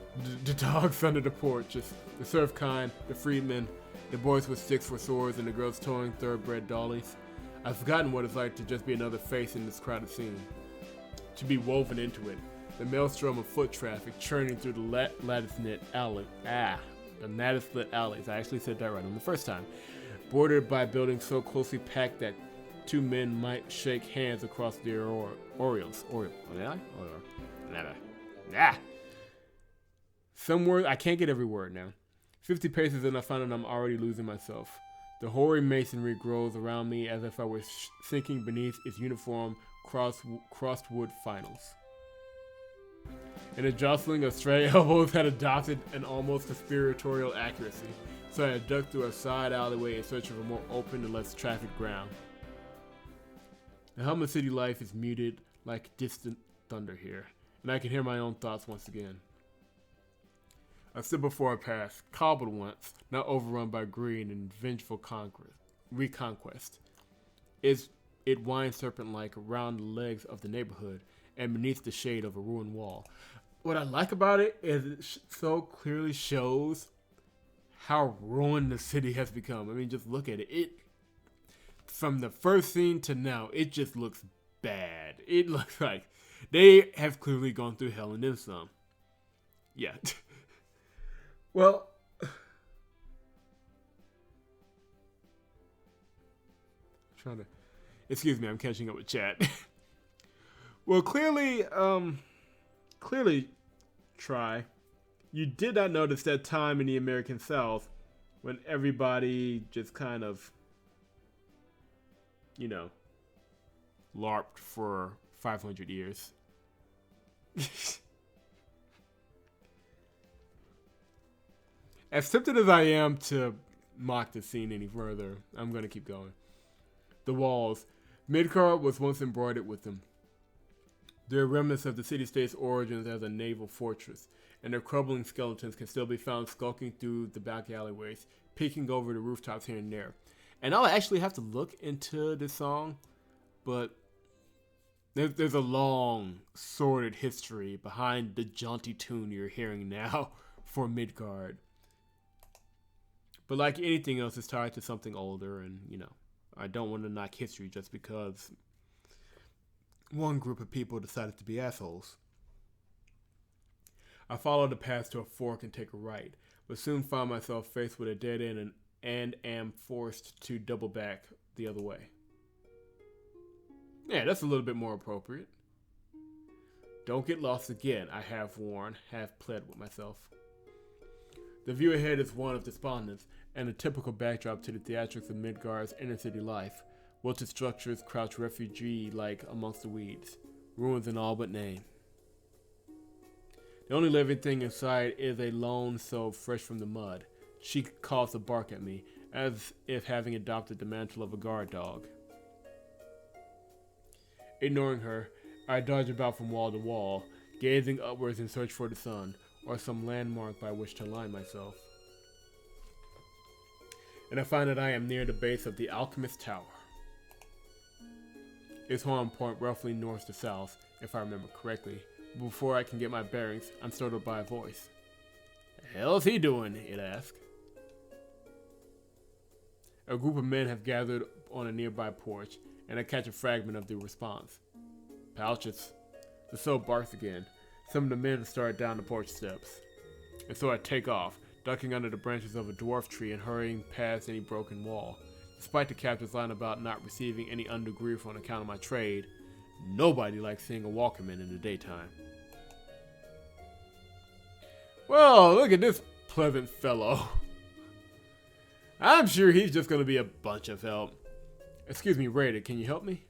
the dogs under the porches, the serfkind, the freedmen, the boys with sticks for swords, and the girls towing thoroughbred dollies. I've forgotten what it's like to just be another face in this crowded scene. To be woven into it. The maelstrom of foot traffic churning through the lattice-lit alleys. The lattice-lit alleys. I actually said that right on the first time. Bordered by buildings so closely packed that two men might shake hands across their Orioles. Some words, I can't get every word now. 50 paces and I find that I'm already losing myself. The hoary masonry grows around me as if I were sinking beneath its uniform crossed wood finals. And the jostling of stray elbows had adopted an almost conspiratorial accuracy, so I ducked through a side alleyway in search of a more open and less trafficked ground. The hum of city life is muted like distant thunder here, and I can hear my own thoughts once again. I stood before a path, cobbled once, now overrun by greed and vengeful reconquest. It winds serpent-like around the legs of the neighborhood and beneath the shade of a ruined wall. what I like about it is it so clearly shows how ruined the city has become. I mean, just look at it. It from the first scene to now, it just looks bad. It looks like they have clearly gone through hell and then some. Yeah. Well, trying to, excuse me, I'm catching up with chat. Well, clearly, try. You did not notice that time in the American South when everybody just kind of, you know, LARPed for 500 years. As tempted as I am to mock the scene any further, I'm going to keep going. The walls. Midgard was once embroidered with them. There are remnants of the city-state's origins as a naval fortress, and their crumbling skeletons can still be found skulking through the back alleyways, peeking over the rooftops here and there. And I'll actually have to look into this song, but there's a long, sordid history behind the jaunty tune you're hearing now for Midgard. But like anything else, it's tied to something older, and, you know, I don't want to knock history just because one group of people decided to be assholes. I followed the path to a fork and take a right, but soon found myself faced with a dead end and am forced to double back the other way. Yeah, that's a little bit more appropriate. Don't get lost again, I have warned, have pled with myself. The view ahead is one of despondence, and a typical backdrop to the theatrics of Midgard's inner-city life. Wilted structures crouch refugee-like amongst the weeds, ruins in all but name. The only living thing in sight is a lone soul fresh from the mud. She calls to bark at me, as if having adopted the mantle of a guard dog. Ignoring her, I dodge about from wall to wall, gazing upwards in search for the sun, or some landmark by which to align myself. And I find that I am near the base of the Alchemist Tower. Its horn point roughly north to south, if I remember correctly. Before I can get my bearings, I'm startled by a voice. "The hell's he doing?" it asked. A group of men have gathered on a nearby porch, and I catch a fragment of the response. "Pouches." The soul barks again. Some of the men start down the porch steps. And so I take off, ducking under the branches of a dwarf tree and hurrying past any broken wall. Despite the captain's line about not receiving any undue grief on account of my trade, nobody likes seeing a Walkerman in the daytime. Well, look at this pleasant fellow. I'm sure he's just going to be a bunch of help. Excuse me, Raider, can you help me?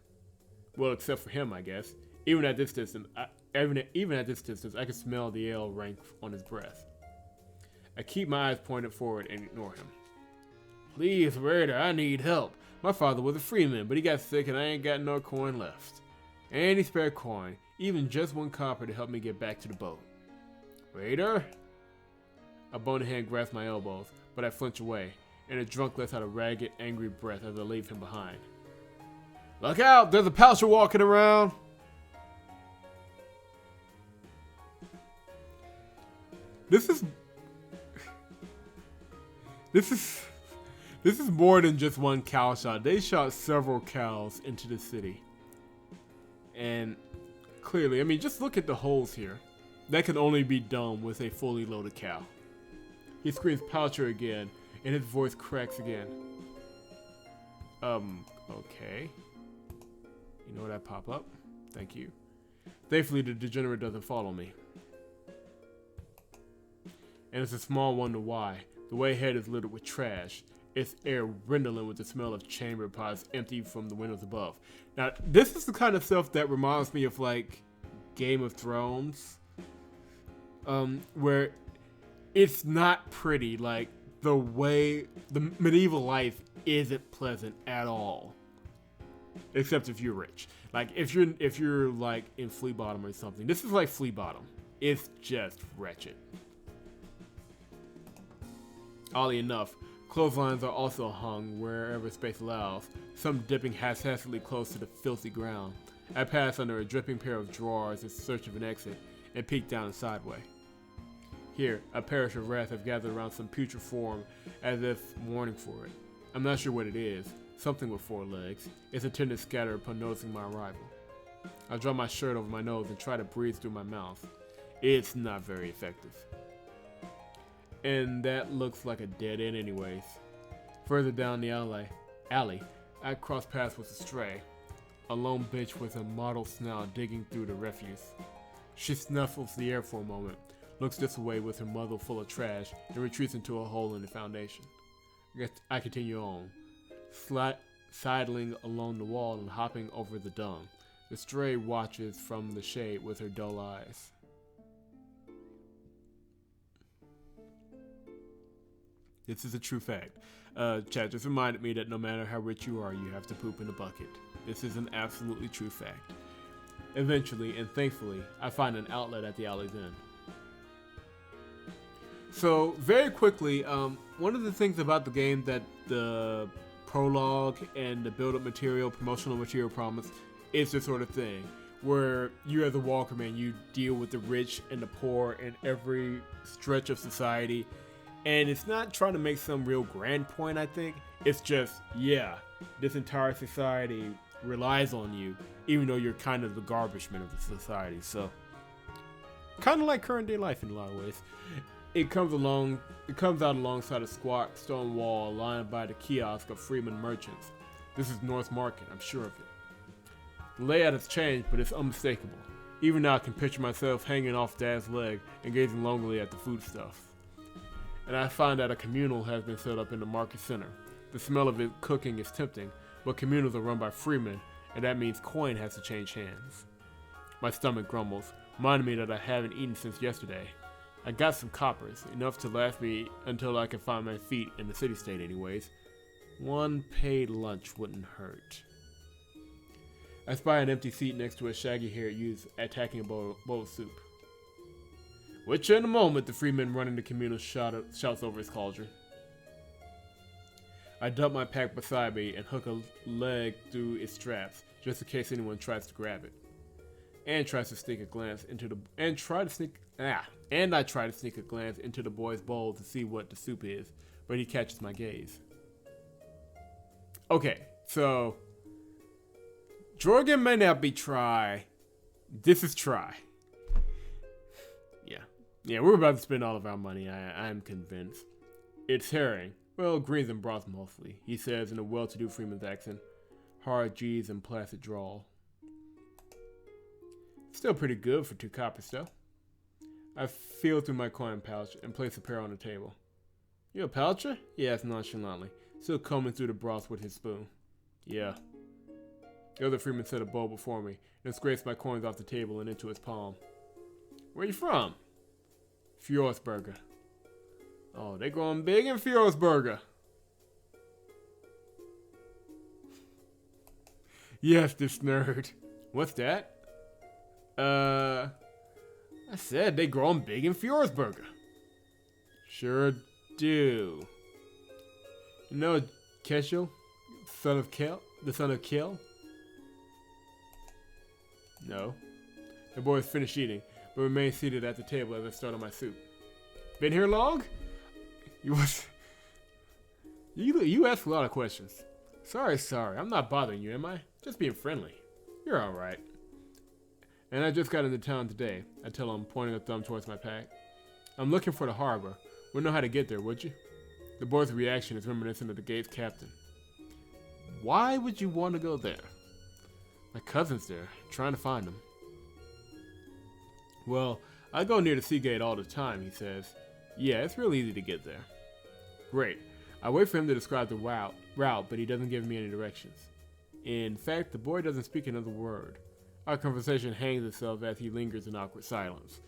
Well, except for him, I guess. Even at this distance, I can smell the ale rank on his breath. I keep my eyes pointed forward and ignore him. "Please, Raider, I need help. My father was a freeman, but he got sick and I ain't got no coin left. Any spare coin, even just 1 copper to help me get back to the boat." "Raider?" A bony hand grasps my elbows, but I flinch away, and a drunk lets out a ragged, angry breath as I leave him behind. "Look out! There's a poucher walking around!" This is more than just one cow shot. They shot several cows into the city. And clearly, I mean, just look at the holes here. That can only be done with a fully loaded cow. He screams "Poucher" again, and his voice cracks again. Okay. You know what I pop up? Thank you. Thankfully, the degenerate doesn't follow me. And it's a small wonder why. The way ahead is littered with trash. Its air rendling with the smell of chamber pots empty from the windows above. Now, this is the kind of stuff that reminds me of, like, Game of Thrones. Where it's not pretty. Like, the way the medieval life isn't pleasant at all. Except if you're rich. Like, if you're like in Flea Bottom or something. This is like Flea Bottom. It's just wretched. Oddly enough, clotheslines are also hung wherever space allows, some dipping haphazardly close to the filthy ground. I pass under a dripping pair of drawers in search of an exit, and peek down the sideway. Here, a parish of wrath have gathered around some putrid form as if mourning for it. I'm not sure what it is. Something with 4 legs. Its attendants scatter upon noticing my arrival. I draw my shirt over my nose and try to breathe through my mouth. It's not very effective. And that looks like a dead end anyways. Further down the alley, I cross paths with a stray. A lone bitch with a mottled snout digging through the refuse. She snuffles the air for a moment, looks this way with her muzzle full of trash, and retreats into a hole in the foundation. I continue on, sidling along the wall and hopping over the dung. The stray watches from the shade with her dull eyes. This is a true fact. Chat just reminded me that no matter how rich you are, you have to poop in a bucket. This is an absolutely true fact. Eventually, and thankfully, I find an outlet at the alley's end. So, very quickly, one of the things about the game that the prologue and the build-up material, promotional material promise, is this sort of thing, where you as a Walkerman, you deal with the rich and the poor in every stretch of society, and it's not trying to make some real grand point, I think. It's just, yeah, this entire society relies on you, even though you're kind of the garbage man of the society, so kind of like current day life in a lot of ways. It comes out alongside a squat stone wall lined by the kiosk of Freeman merchants. This is North Market, I'm sure of it. The layout has changed, but it's unmistakable. Even now I can picture myself hanging off Dad's leg and gazing lonely at the foodstuff. And I find that a communal has been set up in the market center. The smell of it cooking is tempting, but communals are run by freemen, and that means coin has to change hands. My stomach grumbles, reminding me that I haven't eaten since yesterday. I got some coppers, enough to last me until I can find my feet in the city-state anyways. One paid lunch wouldn't hurt. I spy an empty seat next to a shaggy-haired youth attacking a bowl of soup. Which in a moment, the freeman running the communal shouts over his cauldron. I dump my pack beside me and hook a leg through its straps, just in case anyone tries to grab it. And tries to sneak a glance into the I try to sneak a glance into the boy's bowl to see what the soup is, but he catches my gaze. Okay, so Jorgen may not be try. This is try. Yeah, we're about to spend all of our money, I'm convinced. It's herring. Well, greens and broth mostly, he says in a well-to-do freeman's accent. Hard G's and placid drawl. Still pretty good for 2 coppers, though. I feel through my coin pouch and place a pair on the table. You a poucher? He asks nonchalantly, still combing through the broth with his spoon. Yeah. The other freeman set a bowl before me and scrapes my coins off the table and into his palm. Where you from? Fjordsburger. Oh, they growing big in Fjordsburger. Yes, this nerd. What's that? I said they growing big in Fjordsburger. Sure do. You know Keshel, the son of Kel? No. The boys finished eating, but remained seated at the table as I started my soup. Been here long? You ask a lot of questions. Sorry, I'm not bothering you, am I? Just being friendly. You're alright. And I just got into town today, I tell him, pointing a thumb towards my pack. I'm looking for the harbor. Would know how to get there, would you? The boy's reaction is reminiscent of the gate's captain. Why would you want to go there? My cousin's there, trying to find him. Well, I go near the sea gate all the time, he says. Yeah, it's real easy to get there. Great. I wait for him to describe the route, but he doesn't give me any directions. In fact, the boy doesn't speak another word. Our conversation hangs itself as he lingers in awkward silence.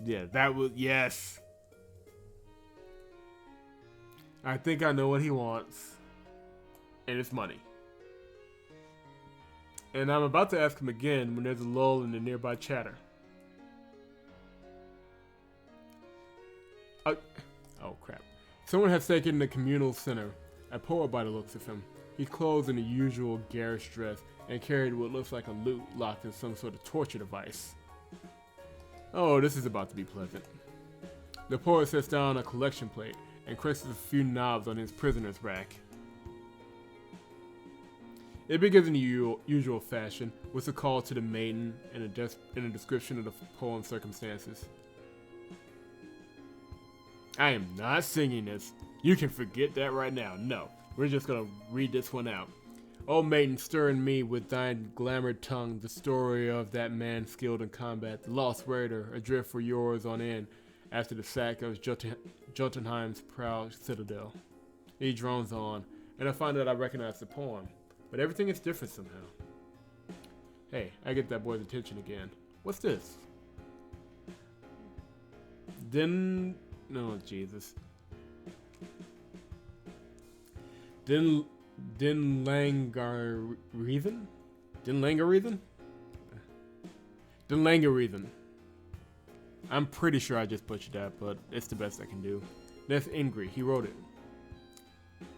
Yeah, that was, yes. I think I know what he wants. And it's money. And I'm about to ask him again when there's a lull in the nearby chatter. Oh crap. Someone has taken the communal center. A poet by the looks of him. He's clothed in the usual garish dress and carried what looks like a lute locked in some sort of torture device. Oh, this is about to be pleasant. The poet sets down a collection plate and presses a few knobs on his prisoner's rack. It begins in the usual fashion, with a call to the maiden and a description of the poem's circumstances. I am not singing this. You can forget that right now. No, we're just gonna read this one out. O maiden, stir in me with thine glamoured tongue the story of that man skilled in combat, the lost raider, adrift for yours on end after the sack of Jotunheim's proud citadel. He drones on, and I find that I recognize the poem, but everything is different somehow. Hey, I get that boy's attention again. What's this? No, Jesus. Dinlangareathen? I'm pretty sure I just butchered that, but it's the best I can do. That's Ingrid. He wrote it.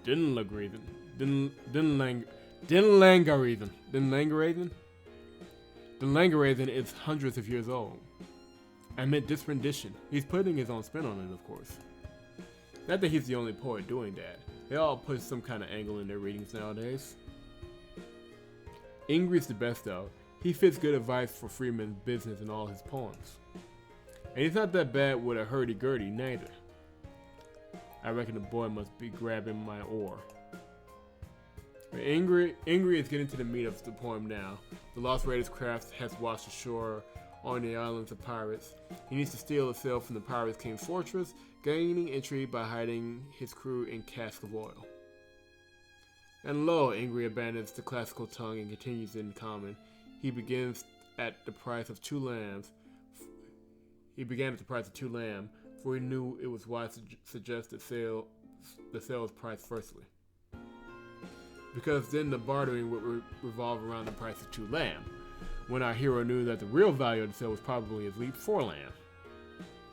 Dinlangareathen is hundreds of years old. I meant this rendition. He's putting his own spin on it, of course. Not that he's the only poet doing that. They all put some kind of angle in their readings nowadays. Ingrid's the best though. He fits good advice for Freeman's business in all his poems. And he's not that bad with a hurdy-gurdy neither. I reckon the boy must be grabbing my oar. Ingrid is getting to the meat of the poem now. The Lost Raider's craft has washed ashore on the islands of pirates. He needs to steal a sail from the Pirates King's fortress, gaining entry by hiding his crew in casks of oil. And lo, Ingrid abandons the classical tongue and continues in common. He begins at the price of 2 lambs. For he knew it was wise to suggest the sale's price firstly. Because then the bartering would revolve around the price of 2 lambs, when our hero knew that the real value of the sale was probably at least 4 lambs.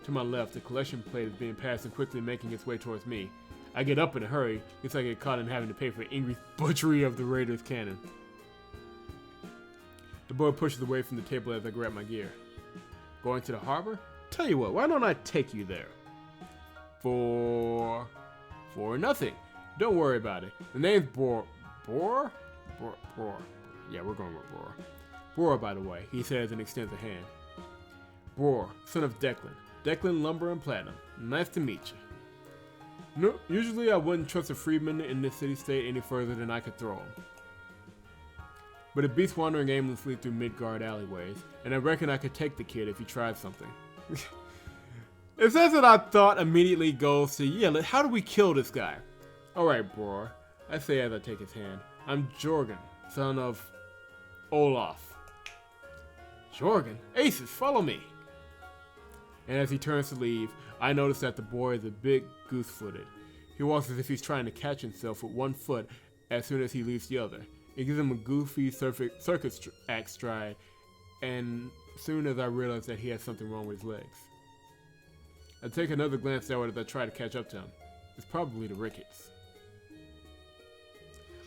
To my left, the collection plate is being passed and quickly making its way towards me. I get up in a hurry, because I get caught in having to pay for Ingrid's butchery of the Raiders' cannon. The boy pushes away from the table as I grab my gear. Going to the harbor? Tell you what, why don't I take you there? For nothing. Don't worry about it. The name's Bor. Yeah, we're going with Bor. Bor, by the way, he says and extends a hand. Bor, son of Declan. Declan Lumber and Platinum. Nice to meet you. No, usually I wouldn't trust a freedman in this city-state any further than I could throw him. But a beast wandering aimlessly through Midgard alleyways, and I reckon I could take the kid if he tried something. It says that I thought immediately goes to, yeah, how do we kill this guy? Alright, Bor, I say as I take his hand. I'm Jorgen, son of Olaf. Jorgen? Aces, follow me! And as he turns to leave, I notice that the boy is a bit goose-footed. He walks as if he's trying to catch himself with one foot as soon as he leaves the other. It gives him a goofy circus act stride, and soon as I realize that he has something wrong with his legs. I take another glance downward as I try to catch up to him. It's probably the rickets.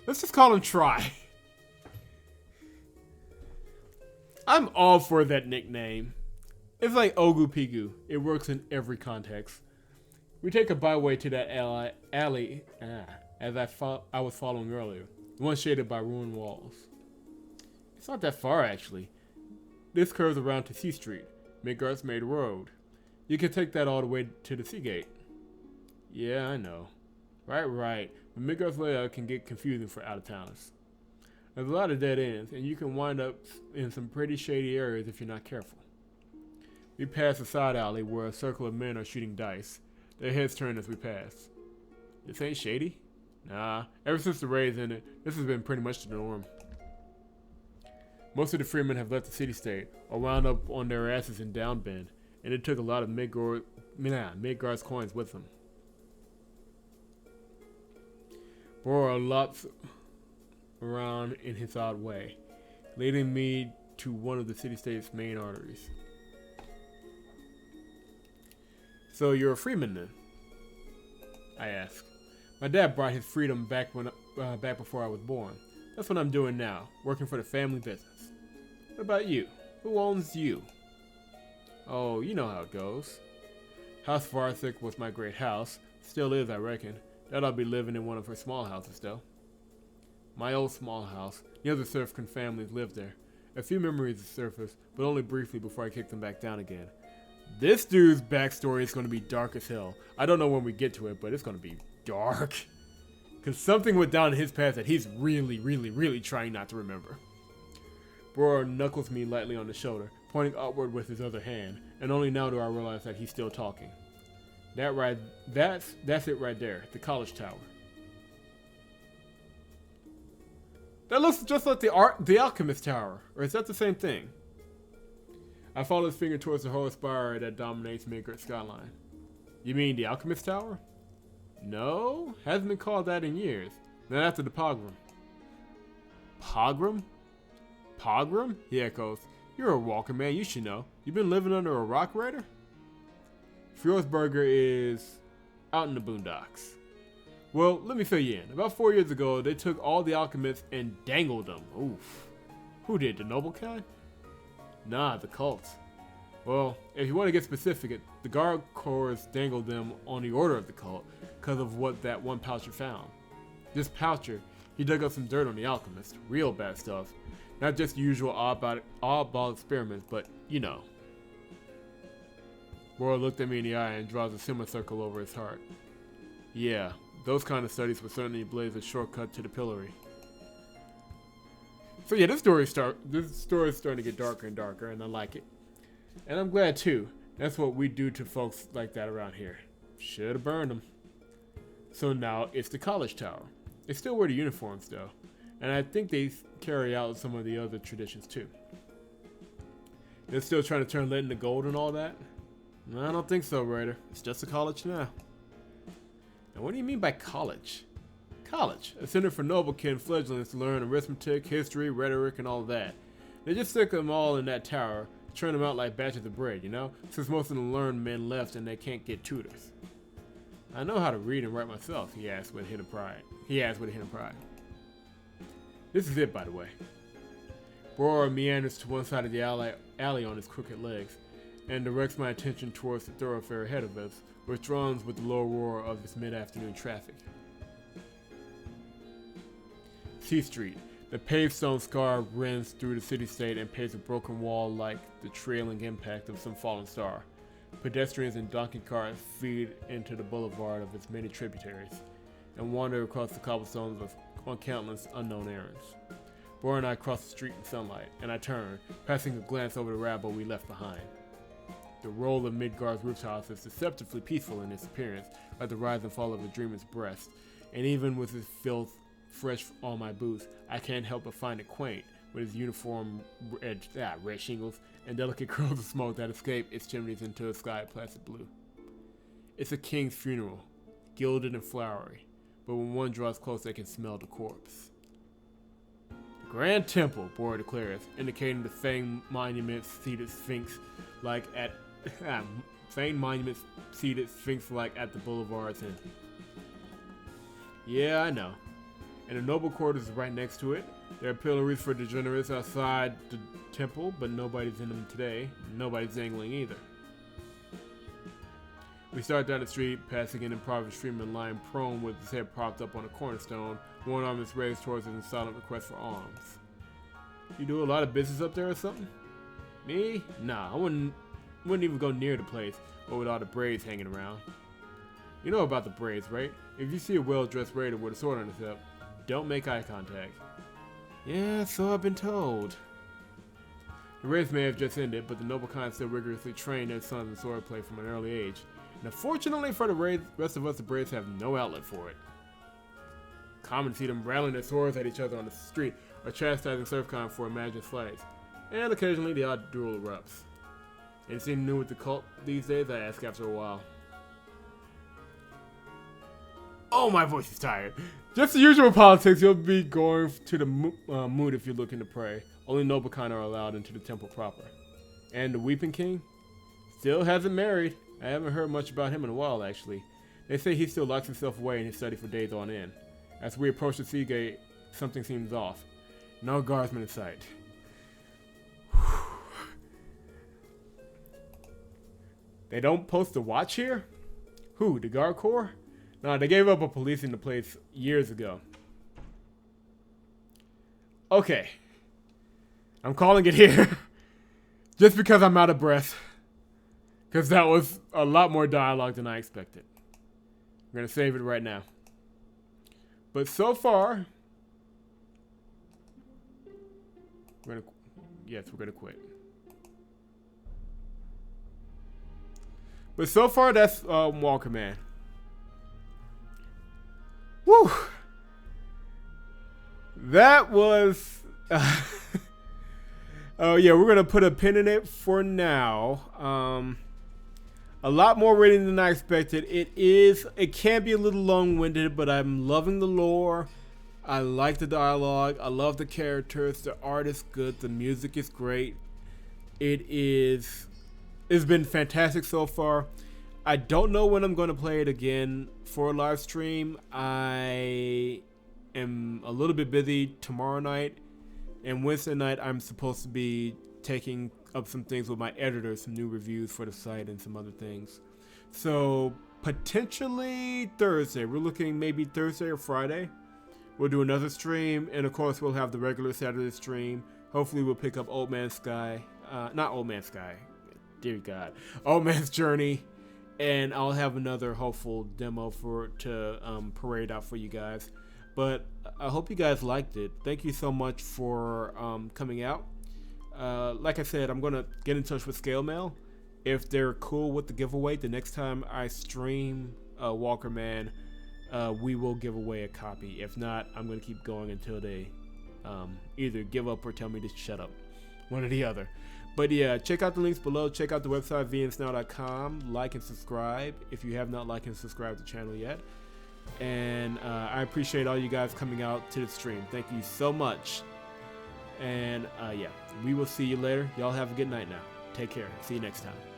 Let's just call him Try. I'm all for that nickname. It's like Ogu Pigu. It works in every context. We take a byway to that alley as I was following earlier. The one shaded by ruined walls. It's not that far, actually. This curves around to C Street, Midgard's main road. You can take that all the way to the Sea Gate. Yeah, I know. Right. But Midgard's layout can get confusing for out-of-towners. There's a lot of dead ends, and you can wind up in some pretty shady areas if you're not careful. We pass a side alley where a circle of men are shooting dice. Their heads turn as we pass. This ain't shady? Nah, ever since the raid's ended, this has been pretty much the norm. Most of the freemen have left the city-state, or wound up on their asses in Downbend, and it took a lot of Midgard's coins with them. Bor lops around in his odd way, leading me to one of the city-state's main arteries. So you're a freeman then? I ask. My dad brought his freedom back when back before I was born. That's what I'm doing now, working for the family business. What about you? Who owns you? Oh, you know how it goes. House Varthic was my great house. Still is, I reckon. Doubt I'll be living in one of her small houses, though. My old small house. The other Serfkin families lived there. A few memories surfaced, but only briefly before I kicked them back down again. This dude's backstory is going to be dark as hell. I don't know when we get to it, but it's going to be dark. Because something went down in his past that he's really trying not to remember. Bror knuckles me lightly on the shoulder, pointing upward with his other hand, and only now do I realize that he's still talking. That's it right there, the college tower. That looks just like the alchemist tower, or is that the same thing? I follow his finger towards the whole spire that dominates Midgard skyline. You mean the alchemist tower? No, hasn't been called that in years. Not after the pogrom. Pogrom? Pogrom? He echoes. You're a Walkerman, you should know. You been living under a rock raider? Fjordsberger is out in the boondocks. Well, let me fill you in. About 4 years ago, they took all the alchemists and dangled them. Oof. Who did, the noble kind? Nah, the cult. Well, if you want to get specific, the guard corps dangled them on the order of the cult because of what that one poucher found. This poucher, he dug up some dirt on the alchemist. Real bad stuff. Not just the usual oddball experiments, but you know. Roy looked at me in the eye and draws a semicircle over his heart. Yeah, those kind of studies would certainly blaze a shortcut to the pillory. So yeah, this story is starting to get darker and darker, and I like it. And I'm glad too. That's what we do to folks like that around here. Should have burned them. So now it's the college tower. They still wear the uniforms though, and I think they carry out some of the other traditions too. They're still trying to turn lead into gold and all that? No, I don't think so, Raider. It's just a college now. Now, what do you mean by college? College, a center for noblekin fledglings to learn arithmetic, history, rhetoric, and all that. They just stick them all in that tower, churn them out like batches of bread, you know? Since most of the learned men left and they can't get tutors. I know how to read and write myself, he asked with a hint of pride. This is it, by the way. Bror meanders to one side of the alley on his crooked legs, and directs my attention towards the thoroughfare ahead of us, which runs with the low roar of this mid-afternoon traffic. C Street. The paved stone scar rends through the city-state and paves a broken wall like the trailing impact of some fallen star. Pedestrians and donkey carts feed into the boulevard of its many tributaries, and wander across the cobblestones on countless unknown errands. Bror and I cross the street in sunlight, and I turn, passing a glance over the rabble we left behind. The roll of Midgard's rooftop is deceptively peaceful in its appearance, like the rise and fall of a dreamer's breast, and even with its filth fresh on my boots, I can't help but find it quaint, with its uniform red shingles and delicate curls of smoke that escape its chimneys into a sky of plastic blue. It's a king's funeral, gilded and flowery, but when one draws close they can smell the corpse. The Grand Temple, Bror declares, indicating the famed monument seated sphinx like at the boulevard's end. Yeah, I know. And the noble quarters is right next to it. There are pillories for degenerates outside the temple, but nobody's in them today. Nobody's angling either. We start down the street, passing an impoverished freeman lying prone with his head propped up on a cornerstone. One arm is raised towards us in silent request for alms. You do a lot of business up there or something? Me? Nah, I wouldn't even go near the place, or with all the braids hanging around. You know about the braids, right? If you see a well-dressed raider with a sword on his hip, don't make eye contact. Yeah, so I've been told. The race may have just ended, but the noble kind still rigorously trained their sons in swordplay from an early age. And unfortunately for the rest of us, the braids have no outlet for it. Common to see them rattling their swords at each other on the street, or chastising Serfcon for imagined slights. And occasionally the odd duel erupts. Anything new with the cult these days? I ask after a while. Oh, my voice is tired. Just the usual politics. You'll be going to the mood if you're looking to pray. Only noble kind are allowed into the temple proper. And the Weeping King? Still hasn't married. I haven't heard much about him in a while, actually. They say he still locks himself away in his study for days on end. As we approach the sea gate, something seems off. No guardsmen in sight. They don't post a watch here? Who, the guard corps? Nah, they gave up on policing the place years ago. Okay. I'm calling it here. Just because I'm out of breath. Because that was a lot more dialogue than I expected. I'm going to save it right now. But so far... we're going to quit. But so far, that's Walkerman. Woo! That was... oh, yeah, we're going to put a pin in it for now. A lot more rating than I expected. It can be a little long-winded, but I'm loving the lore. I like the dialogue. I love the characters. The art is good. The music is great. It's been fantastic so far. I don't know when I'm going to play it again for a live stream. I am a little bit busy tomorrow night, and Wednesday night I'm supposed to be taking up some things with my editor, some new reviews for the site and some other things. So potentially Thursday. We're looking maybe Thursday or Friday. We'll do another stream, and of course we'll have the regular Saturday stream. Hopefully we'll pick up Old Man's Sky. Not Old Man's Sky. Dear God. Old Man's Journey. And I'll have another hopeful demo to parade out for you guys. But I hope you guys liked it. Thank you so much for coming out. Like I said, I'm going to get in touch with Scale Mail. If they're cool with the giveaway, the next time I stream Walkerman, we will give away a copy. If not, I'm going to keep going until they either give up or tell me to shut up. One or the other. But yeah, check out the links below. Check out the website, vnsnow.com. Like and subscribe if you have not liked and subscribed to the channel yet. And I appreciate all you guys coming out to the stream. Thank you so much. And yeah, we will see you later. Y'all have a good night now. Take care. See you next time.